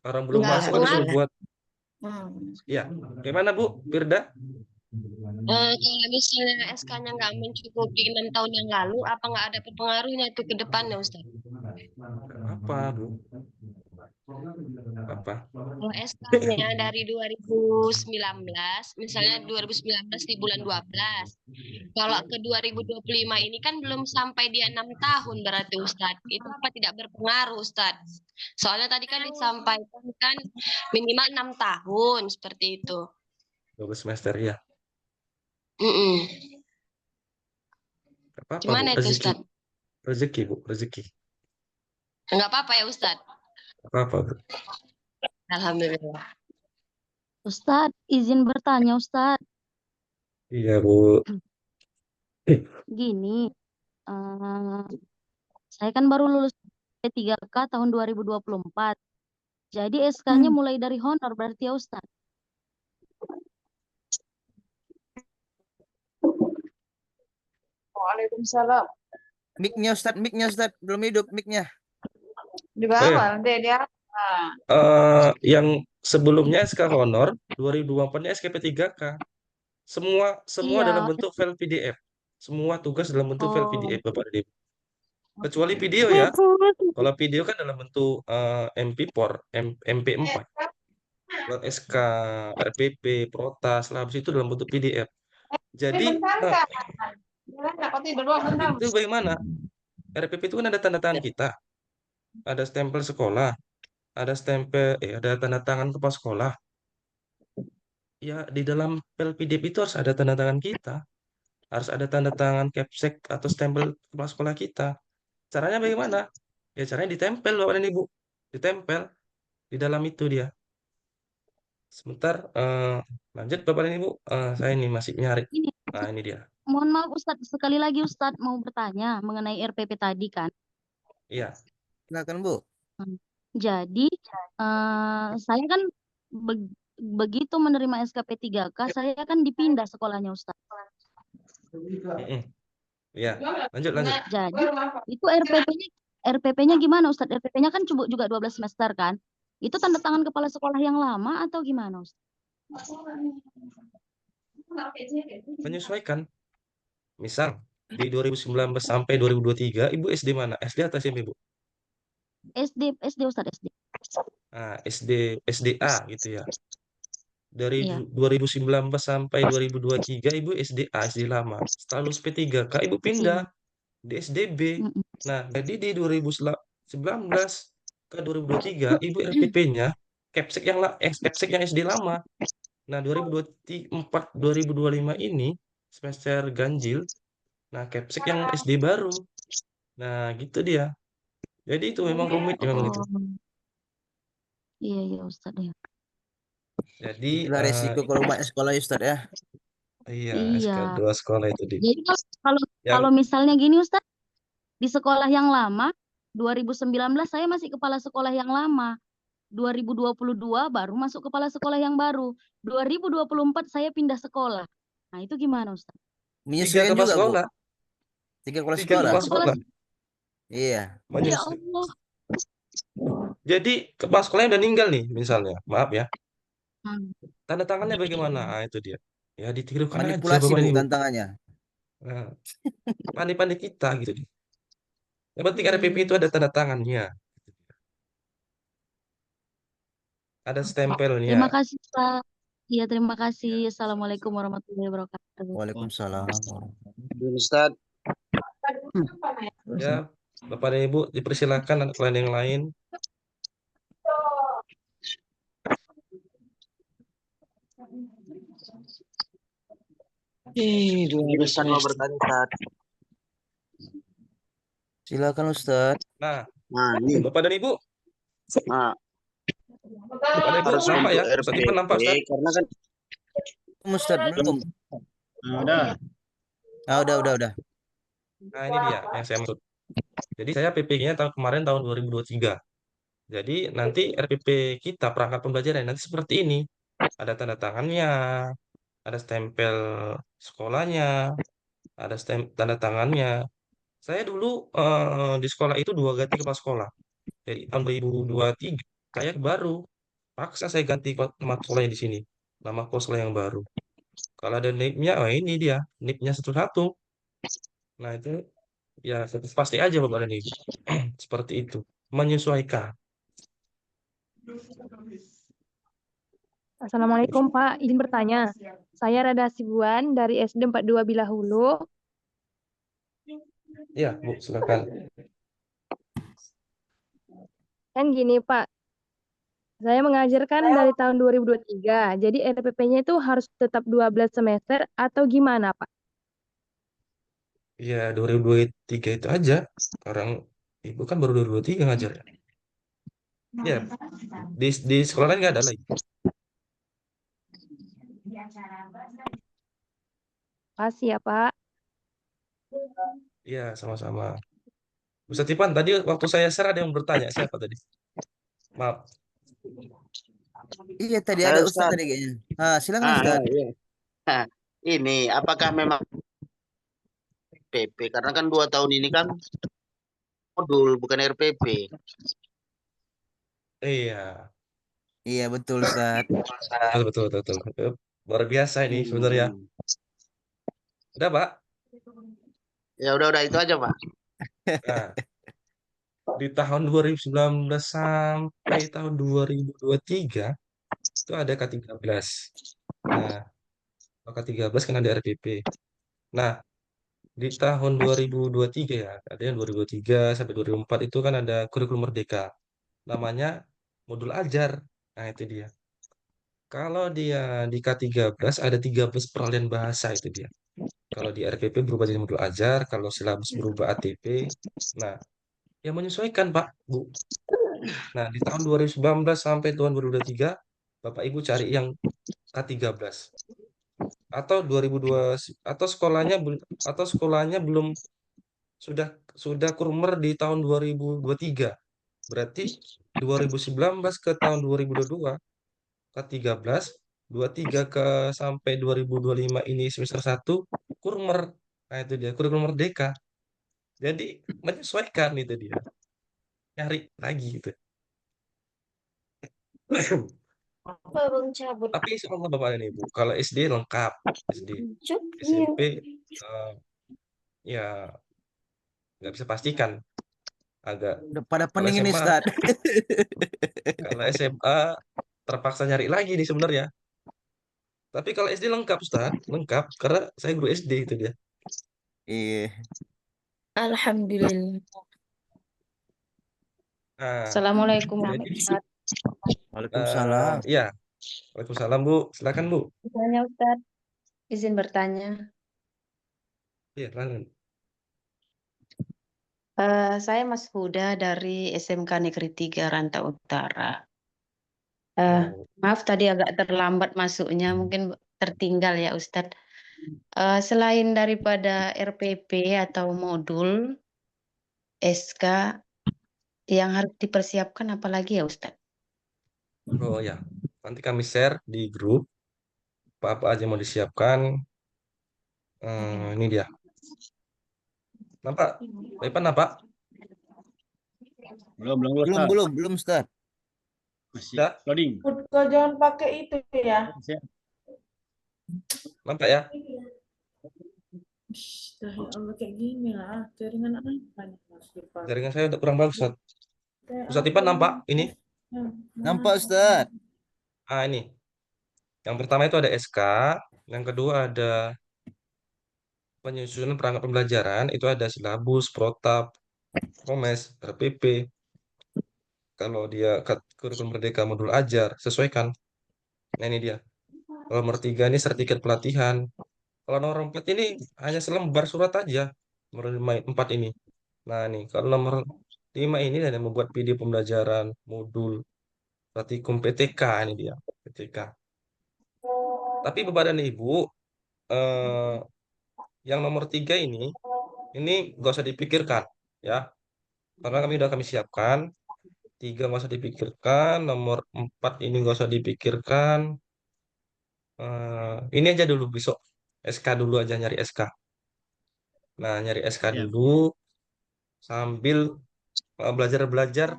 Orang belum nggak masuk kan disuruh Alhamdulillah. buat. Hmm. Ya, gimana Bu Firda? Kalau misalnya SK-nya nggak mencukupi 6 tahun yang lalu, apa nggak ada pengaruhnya itu ke depannya, Ustaz? Apa Bu? Apa? Kalau SK-nya dari 2019, misalnya 2019 di bulan 12, kalau ke 2025 ini kan belum sampai dia 6 tahun berarti Ustaz. Itu apa tidak berpengaruh Ustaz? Soalnya tadi kan disampaikan kan minimal 6 tahun seperti itu. 12 semester ya. Mm-mm. Apa-apa Bu? Gimana itu Rezeki. Ustaz? Rezeki Bu, rezeki. Enggak apa-apa ya Ustaz? Apa-apa Bu? Alhamdulillah. Ustadz, izin bertanya Ustadz. Iya Bu. Gini, saya kan baru lulus 3K tahun 2024. Jadi SK-nya mulai dari honor berarti ya Ustadz. Waalaikumsalam. Mic-nya Ustadz, belum hidup mic-nya. Di bawah, dia. Yang sebelumnya SK Honor, 2024-nya SKP 3K. Semua Iya. dalam bentuk file PDF. Semua tugas dalam bentuk file Oh. PDF, Bapak dan Ibu. Kecuali video ya. Kalau video kan dalam bentuk MP4, MP4. Kalau SK, RPP, Protas, lah habis itu dalam bentuk PDF. Jadi itu bagaimana? RPP itu kan ada tanda tangan kita, ada stempel sekolah, ada tanda tangan kepala sekolah. Ya di dalam file PDF itu harus ada tanda tangan kita, harus ada tanda tangan capsek atau stempel kepala sekolah kita. Caranya bagaimana? Ya caranya ditempel Bapak dan Ibu, ditempel di dalam itu dia. Sebentar, lanjut Bapak dan Ibu. Saya ini masih nyari. Ini, Nah ini dia. mohon maaf Ustadz, sekali lagi Ustadz mau bertanya mengenai RPP tadi kan. Iya. Silakan Bu. Jadi saya kan begitu menerima SKP 3K, saya kan dipindah sekolahnya Ustadz. Iya, lanjut. Jadi itu RPP-nya gimana Ustadz? RPP-nya kan juga 12 semester kan? Itu tanda tangan kepala sekolah yang lama atau gimana Ustadz? Menyesuaikan. Misal di 2019 sampai 2023 Ibu SD mana? SD atau SMP, Bu? SD Ustadz, SD. Nah, SDA gitu ya. Dari Iya. 2019 sampai 2023 Ibu SDA, SD lama. Setelah lulus P3K Ibu pindah di SDB. Nah, jadi di 2019 ke 2023 Ibu RPP-nya capsek yang SD lama. Nah, 2024 2025 ini semester ganjil. Nah, capsek yang SD baru. Nah, gitu dia. Jadi itu memang rumit memang itu. Iya Ustadz ya. Jadi Itulah resiko kalau banyak sekolah ya Ustadz ya. iya, Iya. SK2 sekolah itu di. Jadi kalau misalnya gini Ustadz, di sekolah yang lama 2019 saya masih kepala sekolah yang lama. 2022 baru masuk kepala sekolah yang baru. 2024 saya pindah sekolah. Nah, itu gimana Ustaz? Menyesuaikan kepala juga, Bu. sekolah. 3 kepala Tiga sekolah. kepala sekolah. Iya. Ya Allah. Jadi kepala sekolahnya udah meninggal nih misalnya. Maaf ya. Tanda tangannya bagaimana? Nah, itu dia. Ya ditirukan aja Manipulasi Bapak Bu Ibu. tantangannya. Nah, pandai-pandai kita gitu. Yang penting RPP itu ada tanda tangannya. Ada stempelnya. Terima kasih Pak. Iya, terima kasih. Assalamualaikum warahmatullahi wabarakatuh. Waalaikumsalam. Ustaz. Ya, Bapak dan Ibu dipersilakan anak lain yang lain. Ustaz mau bertanya Ustaz. Silakan Ustaz. Nah, ini. Bapak dan Ibu. Nah, Bapak dan Ibu harus nampak ya? untuk Ustaz Ipan nampak Ustaz? karena kan Ustaz belum. udah. Ah, udah. Nah, ini dia yang saya maksud. Jadi saya PPG-nya kemarin tahun 2023. Jadi nanti RPP kita perangkat pembelajaran nanti seperti ini. Ada tanda tangannya, ada stempel sekolahnya, ada tanda tangannya. Saya dulu di sekolah itu 2 ganti kepala sekolah. Jadi tahun 2023 saya baru paksa saya ganti nama sekolahnya di sini. Nama sekolah yang baru. Kalau ada NIP-nya, oh ini dia, NIP-nya satu-satu. Nah itu ya pasti aja Bapak dan Ibu. Seperti itu. Menyesuaikan. Assalamualaikum Pak, izin bertanya. Saya Rada Sibuan dari SD 42 Bilahulu. Ya, Bu, silakan. Kan gini Pak, saya mengajarkan dari tahun 2023, jadi RPP-nya itu harus tetap 12 semester atau gimana Pak? Ya 2023 itu aja. Sekarang Ibu kan baru 2023 ngajar ya. Ya, di sekolah lain nggak ada lagi. Makasih ya Pak. Iya, sama-sama. Ustaz Ipan, tadi waktu saya share ada yang bertanya. Siapa tadi? Maaf. Iya tadi Saya ada Ustadz Ustaz. tadi kayaknya. Silakan Ah, Ustadz. iya. Nah, ini apakah memang PP? Karena kan 2 tahun ini kan modul bukan RPP. Iya, Iya betul Ustadz. betul, betul, betul, betul. Luar biasa ini sebenarnya. Hmm. Udah, Pak. Ya udah itu aja Pak. Nah, di tahun 2019 sampai tahun 2023 itu ada K13. Nah, kalau K13 kan ada RPP. Nah, di tahun 2023 ya, ada yang 2023 sampai 2004 itu kan ada kurikulum merdeka. Namanya modul ajar. Nah, itu dia. Kalau dia di K13 ada 13 peralihan bahasa itu dia. Kalau di RPP berubah jadi modul ajar, kalau silabus berubah ATP. Nah, yang menyesuaikan Pak, Bu. Nah, di tahun 2019 sampai tahun 2023, Bapak Ibu cari yang K13 atau 2002 atau sekolahnya belum sudah kurmer di tahun 2023. Berarti 2019 ke tahun 2022 K13, 23 ke sampai 2025 ini semester 1 kurmer. Nah, itu dia kurikulum merdeka. Jadi menyesuaikan itu dia. Nyari lagi gitu. Babang cabut. Tapi insyaallah Bapak dan Ibu, kalau SD lengkap, SD, Cuk, iya. SMP ya nggak bisa pastikan, agak. Udah pada Kalau pening ini SMA, Ustadz. kalau SMA terpaksa nyari lagi nih sebenarnya. Tapi kalau SD lengkap Ustaz, lengkap karena saya guru SD itu dia. Iya. Alhamdulillah. Nah, Assalamualaikum jadi Ustaz. Waalaikumsalam. ya, Waalaikumsalam Bu, silakan Bu. Bertanya Ustaz, izin bertanya. Iya, lanjut. Saya Mas Huda dari SMK Negeri 3 Rantau Utara. Oh, Maaf tadi agak terlambat masuknya, mungkin tertinggal ya Ustadz. Selain daripada RPP atau modul SK yang harus dipersiapkan apalagi ya Ustadz? oh ya, nanti kami share di grup apa aja mau disiapkan. Ini dia. Nampak? Pak Ipan nampak? Belum Ustadz. Ya, Kau jangan pakai itu ya. nampak ya? Ya Allah kayak gini lah. Jaringan apa nih, Mas Ipan? Jaringan saya udah kurang bagus, Ustaz. Kayak Ustaz apa Ipan nampak ini? Nampak Ustadz. Ini. Yang pertama itu ada SK, yang kedua ada penyusunan perangkat pembelajaran, itu ada silabus, protap, promes, RPP. Kalau dia kurikulum merdeka modul ajar, sesuaikan. Nah, ini dia. Kalau nomor 3 ini sertifikat pelatihan. Kalau nomor 4 ini hanya selembar surat aja. Nomor 4 ini. Nah, nih, kalau nomor 5 ini ada membuat video pembelajaran, modul, praktikum PTK, ini dia, PTK. Tapi Bapak dan Ibu, eh, yang nomor 3 ini gak usah dipikirkan, ya. Karena kami siapkan. 3 nggak usah dipikirkan, nomor 4 ini nggak usah dipikirkan. Ini aja dulu besok. SK dulu aja, nyari SK. Nah, nyari SK dulu sambil belajar-belajar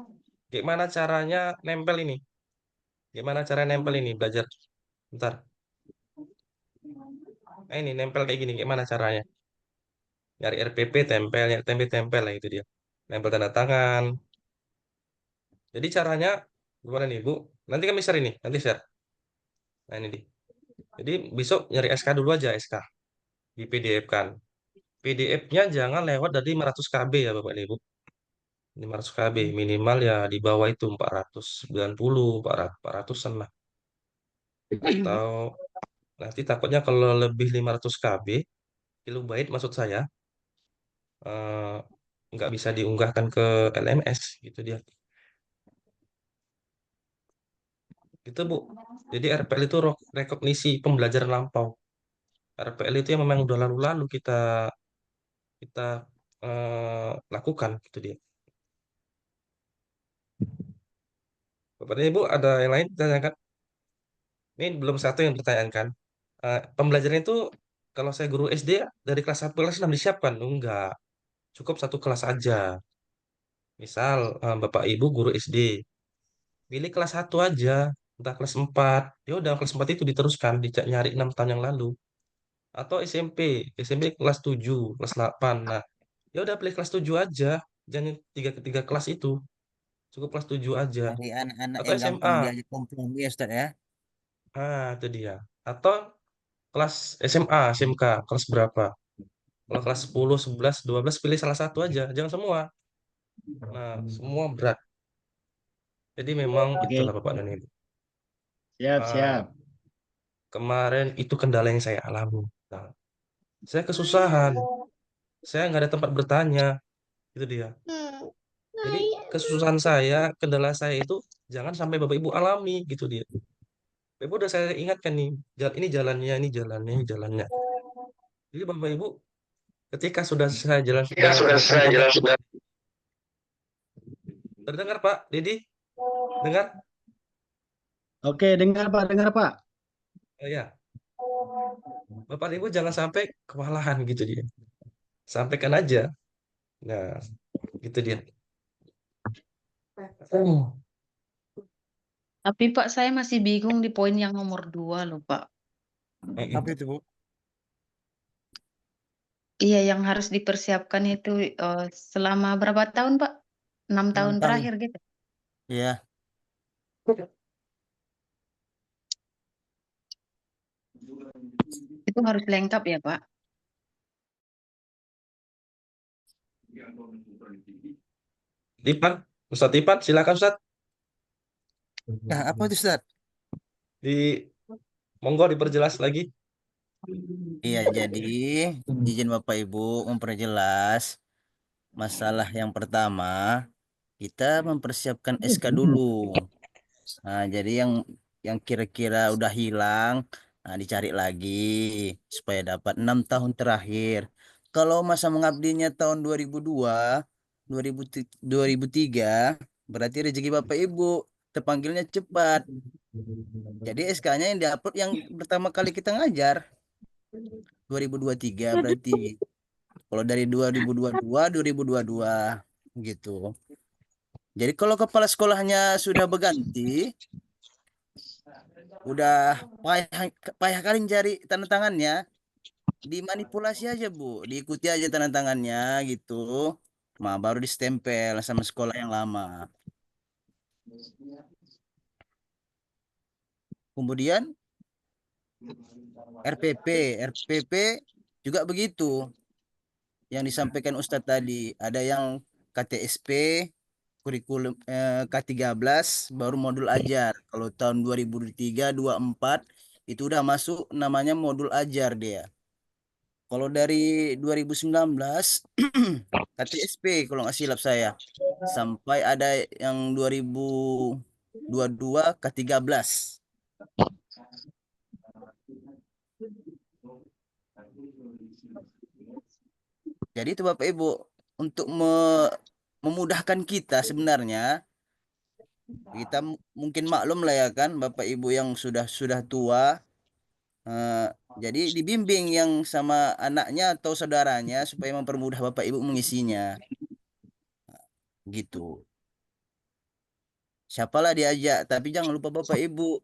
gimana caranya nempel ini. Gimana cara nempel ini, belajar. Bentar. Nah, ini nempel kayak gini, gimana caranya? Nyari RPP tempel, nyari tempel lah itu dia. Nempel tanda tangan. Jadi caranya gimana nih, Bu? Nanti kami share ini, nanti share. Nah, ini. Jadi besok nyari SK dulu aja, SK. Di PDF kan. PDF-nya jangan lewat dari 500 KB ya Bapak dan Ibu. 500 KB minimal ya di bawah itu 490, 400-an lah. Atau nanti takutnya kalau lebih 500 KB, kilobyte maksud saya, eh, nggak bisa diunggahkan ke LMS gitu dia. Gitu Bu. Jadi RPL itu rekognisi pembelajaran lampau. RPL itu yang memang udah lalu-lalu kita lakukan itu dia. Bapak dan Ibu ada yang lain ditanyakan? Ini belum satu yang ditanyakan. Pembelajaran itu kalau saya guru SD ya, dari kelas 1 kelas 6 disiapkan. Enggak, cukup satu kelas aja. Misal Bapak Ibu guru SD, pilih kelas 1 aja, entah kelas 4. Ya udah kelas 4 itu diteruskan, nyari 6 tahun yang lalu. Atau SMP kelas 7 kelas 8. Nah, ya udah pilih kelas 7 aja, jangan tiga kelas itu. Cukup kelas 7 aja. Dari anak-anak Atau yang gampang SMA. diajak kompromi ya Ustaz ya. Itu dia. Atau kelas SMA, SMK, kelas berapa? Kalau kelas 10, 11, 12 pilih salah satu aja, jangan semua. Nah, semua berat. Jadi memang Oke, itulah Bapak dan Ibu. siap. Ah, Kemarin itu kendala yang saya alami. Nah, saya kesusahan. Saya nggak ada tempat bertanya. Itu dia. Jadi kesusahan saya, kendala saya itu jangan sampai Bapak Ibu alami gitu dia. Bapak Ibu udah saya ingatkan nih, ini jalannya, ini jalannya, ini jalannya. Jadi Bapak Ibu ketika sudah saya jalan sudah terdengar Pak Dedi? Dengar? Oke, dengar Pak. Oh, ya. Bapak Ibu jangan sampai kewalahan gitu dia. Sampaikan aja. Nah, gitu dia. Tapi Pak, saya masih bingung di poin yang nomor 2 loh Pak. Apa itu, Bu? Iya, yang harus dipersiapkan itu selama berapa tahun Pak? 6 tahun 6 tahun. terakhir gitu. Iya. Itu harus lengkap ya Pak. Ipan, Ustadz Ipan, silakan Ustadz. Nah, apa itu Ustaz? Monggo diperjelas lagi. Iya, jadi izin Bapak Ibu memperjelas masalah yang pertama, kita mempersiapkan SK dulu. Nah, jadi yang kira-kira udah hilang, nah dicari lagi supaya dapat 6 tahun terakhir. Kalau masa mengabdinya tahun 2002, 2003, berarti rezeki Bapak Ibu terpanggilnya cepat. Jadi SK-nya yang diupload yang pertama kali kita ngajar 2023 berarti. Kalau dari 2022, 2022 gitu. Jadi kalau kepala sekolahnya sudah berganti, udah payah kali cari tanda tangannya, dimanipulasi aja Bu, diikuti aja tanda tangannya gitu. Nah, baru distempel sama sekolah yang lama. Kemudian RPP juga begitu. Yang disampaikan Ustadz tadi, ada yang KTSP, kurikulum K13 baru modul ajar. Kalau tahun 2003, 24 itu udah masuk namanya modul ajar dia. Kalau dari 2019 KTSP kalau nggak silap saya. Sampai ada yang 2022 K13. Jadi itu Bapak Ibu untuk memudahkan kita sebenarnya kita mungkin maklum lah ya kan Bapak Ibu yang sudah tua jadi dibimbing yang sama anaknya atau saudaranya supaya mempermudah Bapak Ibu mengisinya gitu. Siapalah diajak tapi jangan lupa Bapak Ibu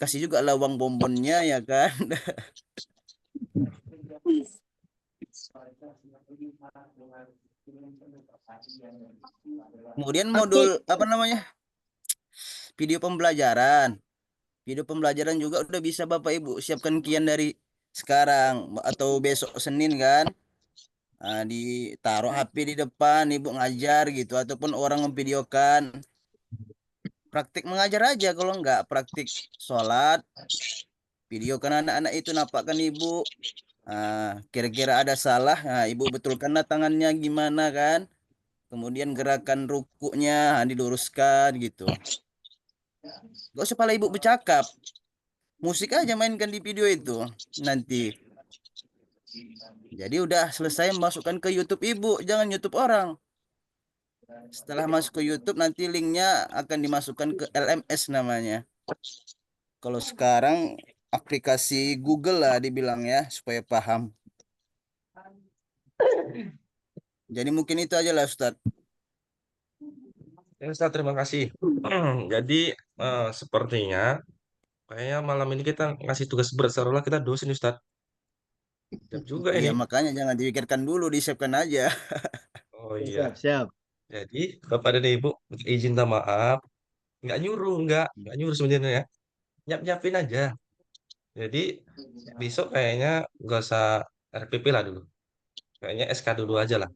kasih juga lah uang bonbonnya ya kan. Kemudian modul apa namanya? Video pembelajaran juga udah bisa Bapak Ibu siapkan kian dari sekarang atau besok Senin kan. Nah, ditaruh HP di depan Ibu ngajar gitu ataupun orang memvideokan. Praktik mengajar aja kalau enggak praktik sholat videokan anak-anak itu nampakkan Ibu. Kira-kira ada salah, nah, Ibu betulkanlah tangannya gimana kan. Kemudian gerakan rukuknya diluruskan gitu. Gak usah pala Ibu bercakap. Musik aja mainkan di video itu nanti. Jadi udah selesai masukkan ke YouTube ibu, jangan YouTube orang. Setelah masuk ke YouTube nanti linknya akan dimasukkan ke LMS namanya. Kalau sekarang aplikasi Google lah dibilang ya supaya paham. Jadi mungkin itu aja lah Ustadz. Ya, Ustaz, terima kasih. Jadi sepertinya kayaknya malam ini kita ngasih tugas berat seolah kita dosen Ustaz. Siap juga Iya ini. makanya jangan dipikirkan dulu, disiapkan aja. Oh iya. Siap. Jadi Bapak dan Ibu izin minta maaf, nggak nyuruh, nggak nyuruh sebenarnya ya. Nyiapin aja. Jadi besok kayaknya nggak usah RPP lah dulu. Kayaknya SK dulu aja lah.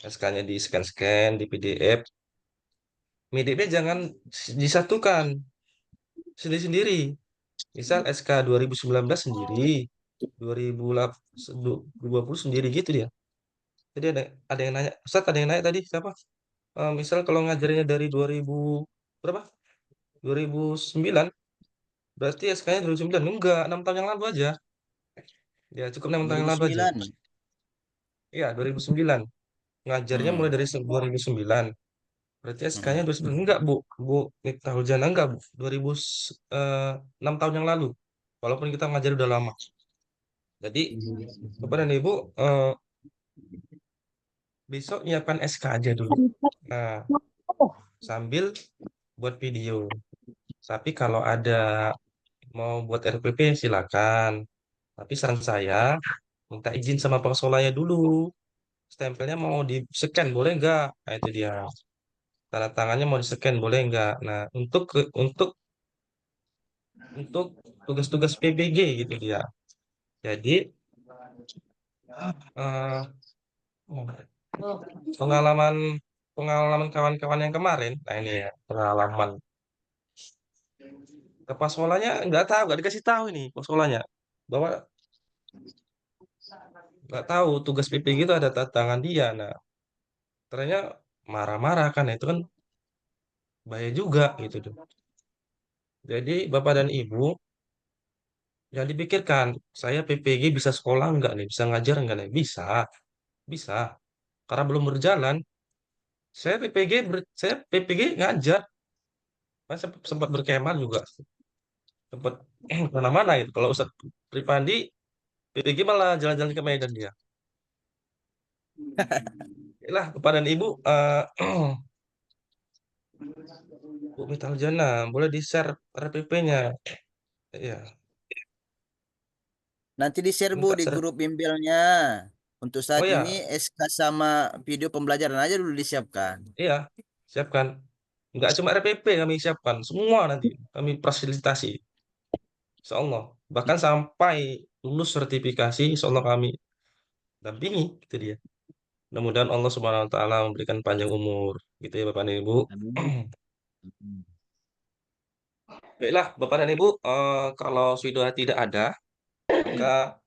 SK-nya di scan-scan, di PDF. PDF-nya jangan disatukan sendiri-sendiri. Misal SK 2019 sendiri, 2020 sendiri gitu dia. Jadi ada yang nanya, Ustaz ada yang nanya tadi siapa? Misal kalau ngajarinnya dari 2000 berapa? 2009, berarti SK-nya 2009. Enggak, 6 tahun yang lalu aja. Ya, cukup 6 tahun yang lalu aja. 2009. Iya, 2009. Ngajarnya mulai dari 2009. Berarti SK-nya 2009. Enggak, Bu. Bu Miftah Huljana enggak, Bu. 6 tahun yang lalu. Walaupun kita ngajar udah lama. Jadi, Bapak dan Ibu, besok nyiapkan SK aja dulu. Nah, sambil buat video. Tapi kalau ada mau buat RPP silakan. Tapi saran saya minta izin sama Pak Solanya dulu. Stempelnya mau di-scan boleh nggak? Nah, itu dia. Tanda tangannya mau di-scan boleh nggak? Nah, untuk tugas-tugas PBG gitu dia. Jadi eh, pengalaman pengalaman kawan-kawan yang kemarin, nah ini ya pengalaman ke Pasolanya nggak dikasih tahu ini Pasolanya bahwa nggak tahu tugas PPG itu ada tantangan dia. Nah, ternyata marah-marah kan, nah, itu kan bahaya juga gitu tuh. Jadi Bapak dan Ibu jangan dipikirkan saya PPG bisa sekolah nggak nih, bisa ngajar nggak nih? Bisa. Karena belum berjalan. Saya PPG ngajar, saya sempat berkemah juga, sempat mana-mana itu. Kalau Ustadz Pripandi PPG malah jalan-jalan ke Medan dia. Lah, kepada Ibu, Bu Miftah Huljana, boleh di-share RPP-nya. Ya, Nanti di-share Bu minta di share. grup bimbelnya. Untuk Oh saat ini ya, SK sama video pembelajaran aja dulu disiapkan. iya, siapkan. Nggak cuma RPP kami siapkan, semua nanti kami fasilitasi. Insya Allah. Bahkan sampai lulus sertifikasi, insya Allah kami dampingi, gitu dia. Mudah-mudahan Allah Subhanahu Wa Taala memberikan panjang umur, gitu ya Bapak dan Ibu. Amin. Baiklah, Bapak dan Ibu, kalau sudah tidak ada, maka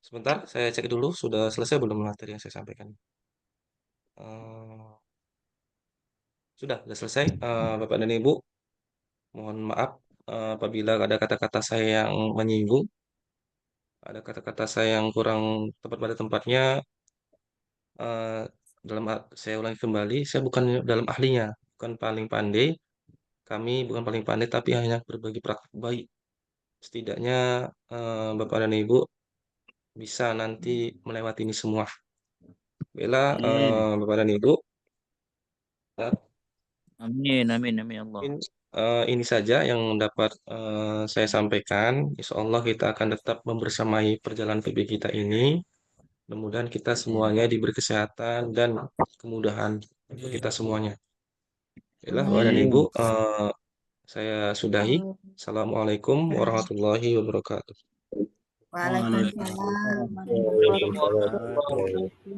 sebentar saya cek dulu sudah selesai belum materi yang saya sampaikan. Eh, sudah selesai, Bapak dan Ibu. Mohon maaf apabila ada kata-kata saya yang menyinggung, ada kata-kata saya yang kurang tepat pada tempatnya. eh, saya ulangi kembali, saya bukan dalam ahlinya, bukan paling pandai. Kami bukan paling pandai, tapi hanya berbagi praktik baik. Setidaknya Bapak dan Ibu bisa nanti melewati ini semua. Bella, Bapak dan Ibu, ya, Amin, amin, amin ya Allah. mungkin ini saja yang dapat saya sampaikan. Insya Allah kita akan tetap membersamai perjalanan PB kita ini. Mudah-mudahan kita semuanya diberi kesehatan dan kemudahan untuk kita semuanya. Baiklah, Bapak dan Ibu, saya sudahi. Assalamualaikum warahmatullahi wabarakatuh. Waalaikumsalam warahmatullahi wabarakatuh.